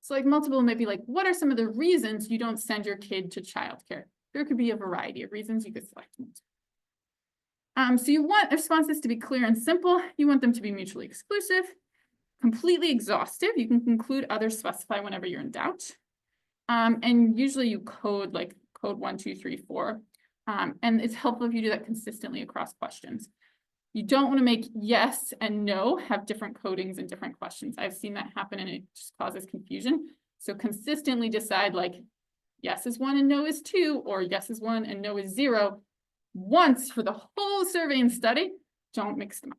Select multiple might be like, what are some of the reasons you don't send your kid to childcare? There could be a variety of reasons you could select multiple. So you want responses to be clear and simple. You want them to be mutually exclusive, completely exhaustive. You can include others, specify whenever you're in doubt. And usually you code like code 1, 2, 3, 4. And it's helpful if you do that consistently across questions. You don't want to make yes and no have different codings and different questions. I've seen that happen and it just causes confusion. So consistently decide like yes is 1 and no is 2, or yes is 1 and no is 0. Once for the whole survey and study, don't mix them up.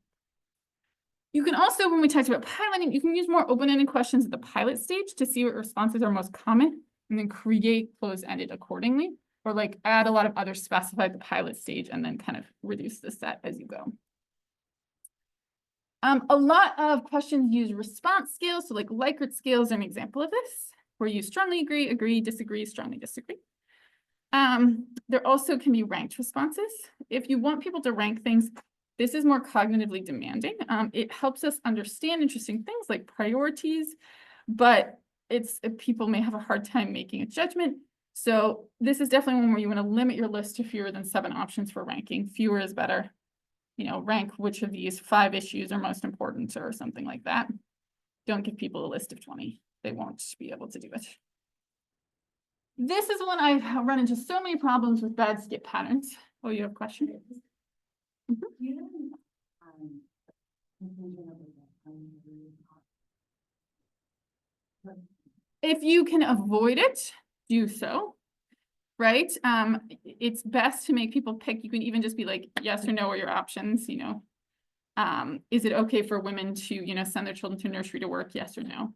You can also, when we talked about piloting, you can use more open-ended questions at the pilot stage to see what responses are most common and then create closed-ended accordingly, or like add a lot of others specified at the pilot stage and then kind of reduce the set as you go. A lot of questions use response scales. So like Likert scales are an example of this, where you strongly agree, agree, disagree, strongly disagree. There also can be ranked responses. If you want people to rank things, this is more cognitively demanding. It helps us understand interesting things like priorities, but people may have a hard time making a judgment. So this is definitely one where you want to limit your list to fewer than 7 options for ranking. Fewer is better. You know, rank which of these 5 issues are most important or something like that. Don't give people a list of 20. They won't be able to do it. This is one I've run into so many problems with bad skip patterns. Oh, you have a question? If you can avoid it, do so, right? It's best to make people pick. You can even just be like, yes or no are your options, you know. Is it okay for women to, you know, send their children to nursery to work, yes or no?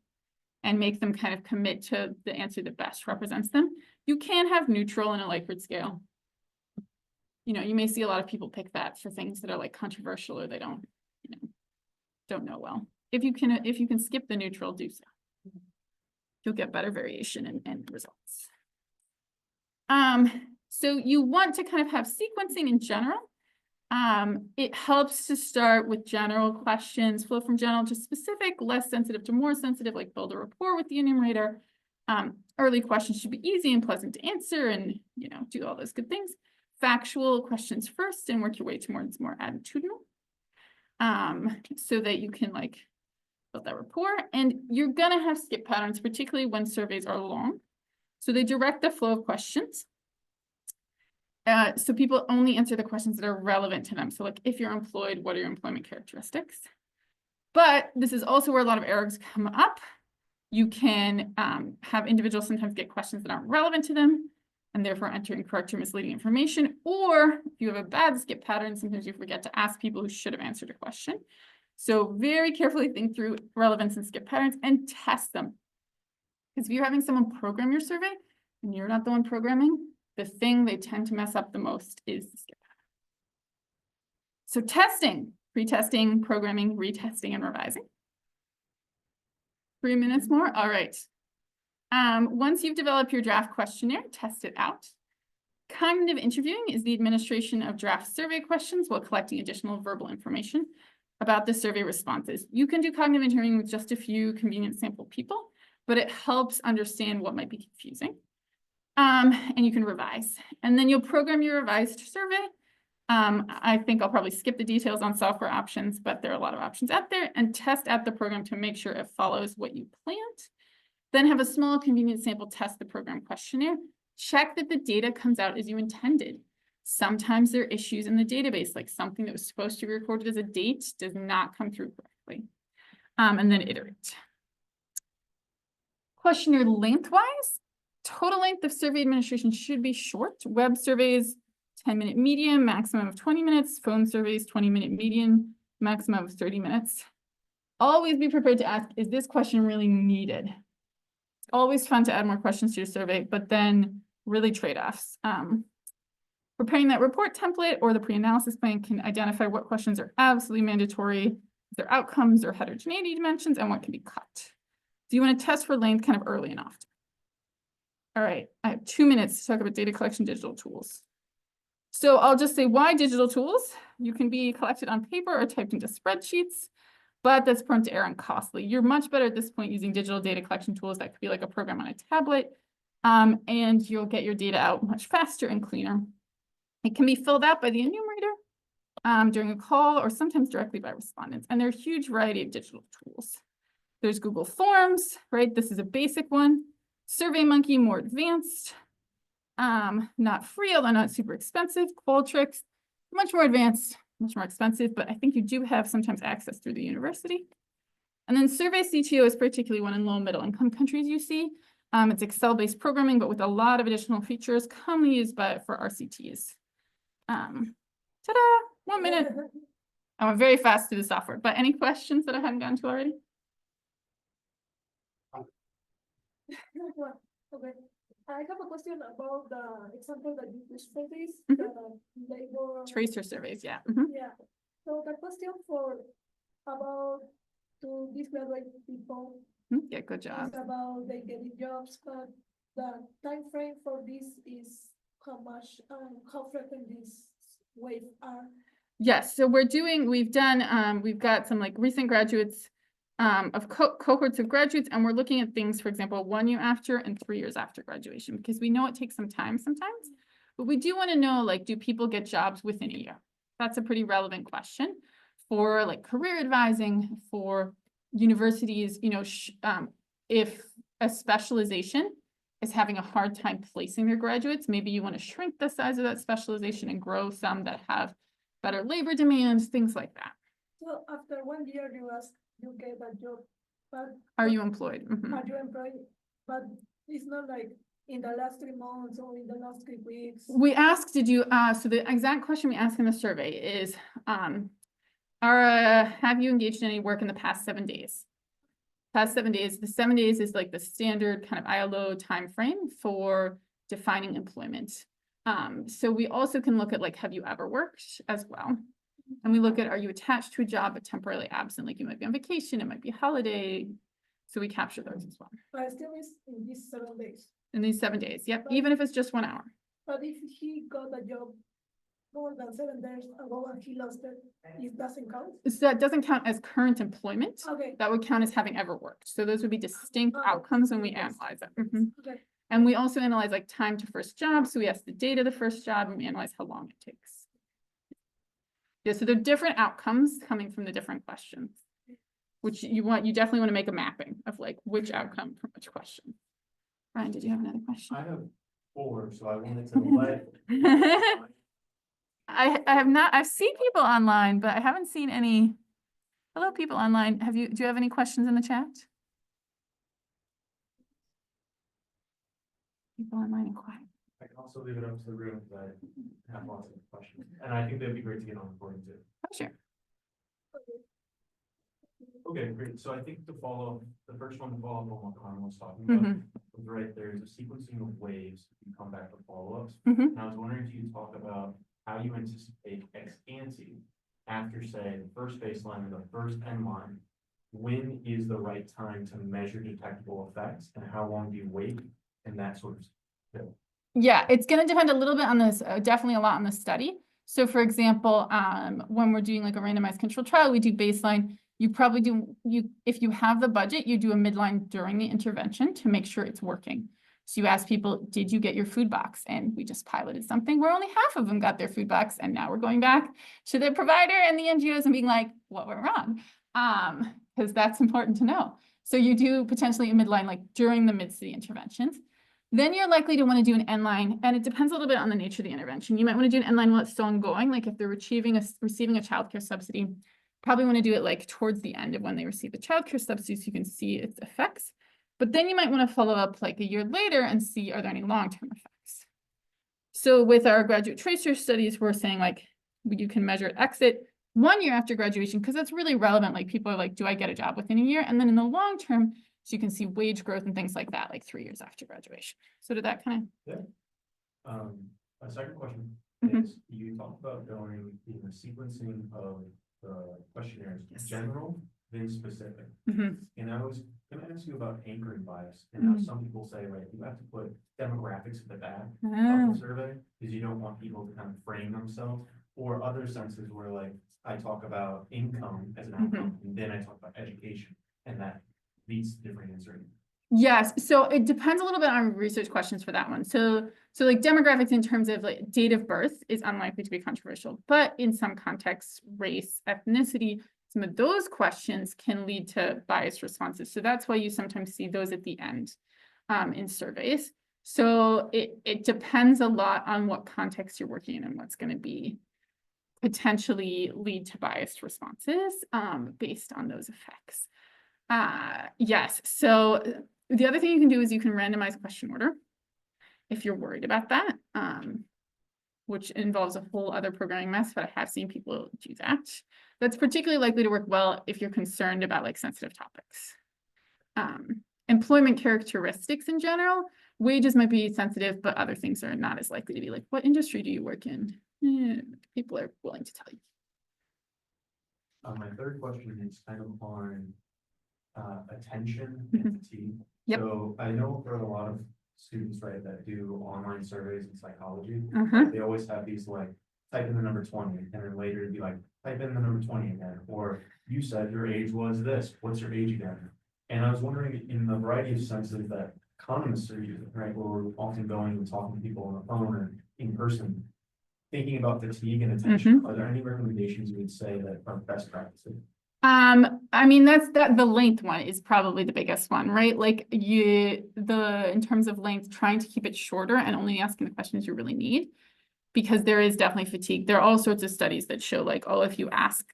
And make them kind of commit to the answer that best represents them. You can have neutral in a Likert scale. You know, you may see a lot of people pick that for things that are like controversial or they don't, you know, don't know well. If you can skip the neutral, do so. You'll get better variation in results. So you want to kind of have sequencing in general. It helps to start with general questions, flow from general to specific, less sensitive to more sensitive, like build a rapport with the enumerator. Early questions should be easy and pleasant to answer and, you know, do all those good things. Factual questions first and work your way towards more attitudinal. So that you can like build that rapport. And you're gonna have skip patterns, particularly when surveys are long. So they direct the flow of questions. So people only answer the questions that are relevant to them. So like, if you're employed, what are your employment characteristics? But this is also where a lot of errors come up. You can have individuals sometimes get questions that aren't relevant to them and therefore enter incorrect or misleading information. Or if you have a bad skip pattern, sometimes you forget to ask people who should have answered a question. So very carefully think through relevance and skip patterns and test them. Because if you're having someone program your survey and you're not the one programming, the thing they tend to mess up the most is the skip pattern. So testing, pre-testing, programming, retesting, and revising. 3 minutes more, all right. Once you've developed your draft questionnaire, test it out. Cognitive interviewing is the administration of draft survey questions while collecting additional verbal information about the survey responses. You can do cognitive interviewing with just a few convenient sample people, but it helps understand what might be confusing. And you can revise. And then you'll program your revised survey. I think I'll probably skip the details on software options, but there are a lot of options out there, and test out the program to make sure it follows what you planned. Then have a small convenient sample test the program questionnaire. Check that the data comes out as you intended. Sometimes there are issues in the database, like something that was supposed to be recorded as a date does not come through correctly. And then iterate. Questionnaire lengthwise, total length of survey administration should be short. Web surveys, 10-minute median, maximum of 20 minutes. Phone surveys, 20-minute median, maximum of 30 minutes. Always be prepared to ask, is this question really needed? It's always fun to add more questions to your survey, but then really trade-offs. Preparing that report template or the pre-analysis plan can identify what questions are absolutely mandatory, their outcomes or heterogeneity dimensions, and what can be cut. So you want to test for length kind of early and often. All right, I have 2 minutes to talk about data collection digital tools. So I'll just say why digital tools. You can be collected on paper or typed into spreadsheets, but that's prone to error and costly. You're much better at this point using digital data collection tools that could be like a program on a tablet, and you'll get your data out much faster and cleaner. It can be filled out by the enumerator during a call or sometimes directly by respondents. And there are a huge variety of digital tools. There's Google Forms, right? This is a basic one. SurveyMonkey, more advanced. Not free, although not super expensive. Qualtrics, much more advanced, much more expensive, but I think you do have sometimes access through the university. And then Survey CTO is particularly one in low and middle income countries you see. It's Excel-based programming, but with a lot of additional features commonly used for RCTs. Ta-da, 1 minute. I went very fast through the software, but any questions that I haven't gotten to already? Well, okay, I have a question about the example that you used for this, Mhm. the labor. Tracer surveys, yeah. Mhm. Yeah, so the question about to these graduate people Yeah, good job. is about they getting jobs, but the time frame for this is how much, how frequent these waves are. Yes, so we've got some like recent graduates of cohorts of graduates, and we're looking at things, for example, 1 year after and 3 years after graduation, because we know it takes some time sometimes. But we do want to know, like, do people get jobs within a year? That's a pretty relevant question for like career advising, for universities, if a specialization is having a hard time placing their graduates, maybe you want to shrink the size of that specialization and grow some that have better labor demands, things like that. So after 1 year, you get a job, but. Are you employed? Mhm. Are you employed? But it's not like in the last 3 months or in the last 3 weeks. We asked, so the exact question we asked in the survey is, have you engaged in any work in the past 7 days? Past 7 days, the 7 days is like the standard kind of ILO timeframe for defining employment. So we also can look at like, have you ever worked as well? And we look at, are you attached to a job but temporarily absent? Like you might be on vacation, it might be a holiday. So we capture those as well. But still is in these 7 days. In these 7 days, yep, even if it's just 1 hour. But if he got a job more than 7 days ago and he lost it, it doesn't count? So that doesn't count as current employment. Okay. That would count as having ever worked. So those would be distinct outcomes when we analyze it. Mhm. Okay. And we also analyze like time to first job. So we ask the date of the first job and we analyze how long it takes. Yeah, so there are different outcomes coming from the different questions, which you definitely want to make a mapping of like which outcome from which question. Ryan, did you have another question? I have 4, so I wanted to let. I have not, I've seen people online, but I haven't seen any. Hello, people online. Do you have any questions in the chat? People online and quiet. I can also leave it up to the room, but I have lots of questions, and I think that'd be great to get on recording too. Oh, sure. Okay, great. So I think the first one to follow up on what Carmen was talking about was right. There's a sequencing of waves. You come back with follow-ups. And I was wondering if you could talk about how you anticipate ex ante after, say, the first baseline and the first end line. When is the right time to measure detectable effects, and how long do you wait, and that sort of stuff? Yeah, it's going to depend a little bit on this, definitely a lot on the study. So for example, when we're doing like a randomized control trial, we do baseline. You probably if you have the budget, you do a midline during the intervention to make sure it's working. So you ask people, did you get your food box? And we just piloted something where only half of them got their food box. And now we're going back to the provider and the NGOs and being like, what went wrong? Because that's important to know. So you do potentially a midline like during the midst of the interventions. Then you're likely to want to do an end line, and it depends a little bit on the nature of the intervention. You might want to do an end line while it's still ongoing, like if they're receiving a childcare subsidy, probably want to do it like towards the end of when they receive the childcare subsidy so you can see its effects. But then you might want to follow up like a year later and see, are there any long-term effects? So with our graduate tracer studies, we're saying like you can measure exit 1 year after graduation, because that's really relevant. Like people are like, do I get a job within a year? And then in the long term, so you can see wage growth and things like that, like 3 years after graduation. So did that kind of? Yeah. A second question is, you talked about going in the sequencing of the questionnaires, general, then specific. And I was going to ask you about anchoring bias, and how some people say, right, you have to put demographics at the back of the survey because you don't want people to kind of frame themselves, or other senses where like I talk about income as an outcome, and then I talk about education, and that leads to different answering. Yes, so it depends a little bit on research questions for that one. So like demographics in terms of like date of birth is unlikely to be controversial, but in some contexts, race, ethnicity, some of those questions can lead to biased responses. So that's why you sometimes see those at the end in surveys. So it depends a lot on what context you're working in and what's going to be potentially lead to biased responses based on those effects. Yes, so the other thing you can do is you can randomize question order if you're worried about that. which involves a whole other programming mess, but I have seen people do that. That's particularly likely to work well if you're concerned about like sensitive topics. Employment characteristics in general, wages might be sensitive, but other things are not as likely to be. Like, what industry do you work in? People are willing to tell you. My third question is kind of on attention and fatigue. Yep. So I know for a lot of students, right, that do online surveys in psychology, they always have these like, type in the number 20, and then later it'd be like, type in the number 20 again, or you said your age was this, what's your age again? And I was wondering, in the variety of senses that economists are using, right, where we're often going and talking to people on the phone or in person, thinking about fatigue and attention, are there any recommendations you would say that are best practices? I mean, the length one is probably the biggest one, right? Like in terms of length, trying to keep it shorter and only asking the questions you really need, because there is definitely fatigue. There are all sorts of studies that show like, oh, if you ask,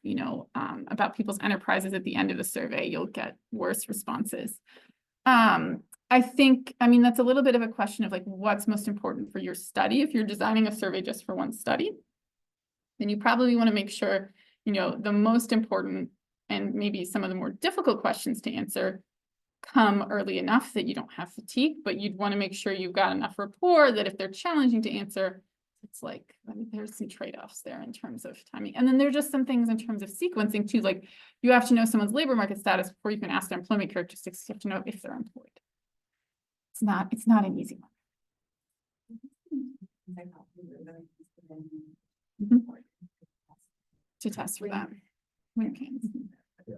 about people's enterprises at the end of the survey, you'll get worse responses. I mean, that's a little bit of a question of like, what's most important for your study. If you're designing a survey just for one study, then you probably want to make sure, the most important and maybe some of the more difficult questions to answer come early enough that you don't have fatigue, but you'd want to make sure you've got enough rapport that if they're challenging to answer, it's like, I mean, there's some trade-offs there in terms of timing. And then there's just some things in terms of sequencing too, like you have to know someone's labor market status before you can ask their employment characteristics. You have to know if they're employed. It's not an easy one. To test for that. Yeah.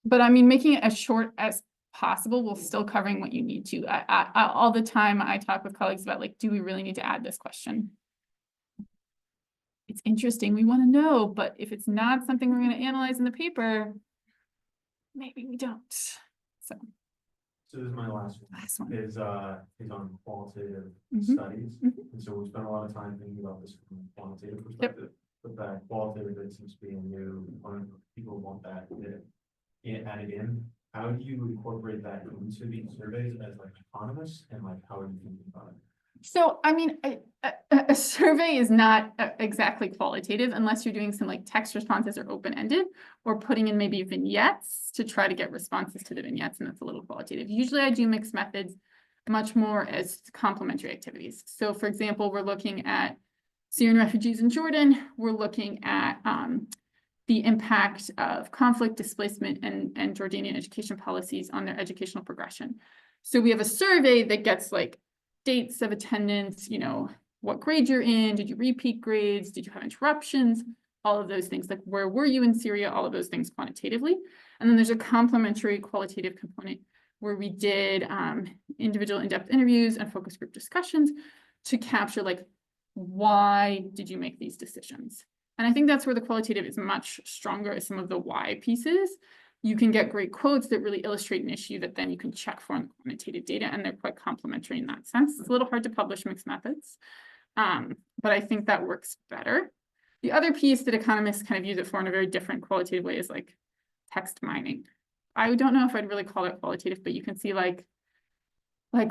But I mean, making it as short as possible while still covering what you need to. I all the time I talk with colleagues about like, do we really need to add this question? It's interesting, we want to know, but if it's not something we're going to analyze in the paper, maybe we don't. So this is my last one. Is on qualitative studies. And so we spent a lot of time thinking about this from a quantitative perspective. But that qualitative bit seems to be a new component. People want that added in. How do you incorporate that into these surveys as like economists, and like how are you thinking about it? So, I mean, a survey is not exactly qualitative unless you're doing some like text responses or open-ended, or putting in maybe vignettes to try to get responses to the vignettes, and that's a little qualitative. Usually I do mixed methods much more as complementary activities. So for example, we're looking at Syrian refugees in Jordan. We're looking at the impact of conflict, displacement, and Jordanian education policies on their educational progression. So we have a survey that gets like dates of attendance, what grade you're in, did you repeat grades, did you have interruptions, all of those things, like where were you in Syria, all of those things quantitatively. And then there's a complementary qualitative component where we did individual in-depth interviews and focus group discussions to capture like, why did you make these decisions? And I think that's where the qualitative is much stronger as some of the why pieces. You can get great quotes that really illustrate an issue that then you can check for in the quantitative data, and they're quite complementary in that sense. It's a little hard to publish mixed methods, but I think that works better. The other piece that economists kind of use it for in a very different qualitative way is like text mining. I don't know if I'd really call it qualitative, but you can see like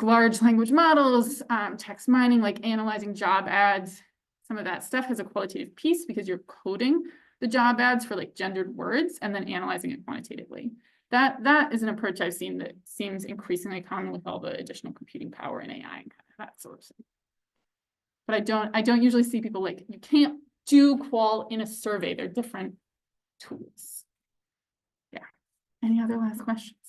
large language models, text mining, like analyzing job ads. Some of that stuff has a qualitative piece because you're coding the job ads for like gendered words and then analyzing it quantitatively. That is an approach I've seen that seems increasingly common with all the additional computing power in AI and kind of that sort of thing. But I don't usually see people like, you can't do qual in a survey. They're different tools. Yeah. Any other last questions?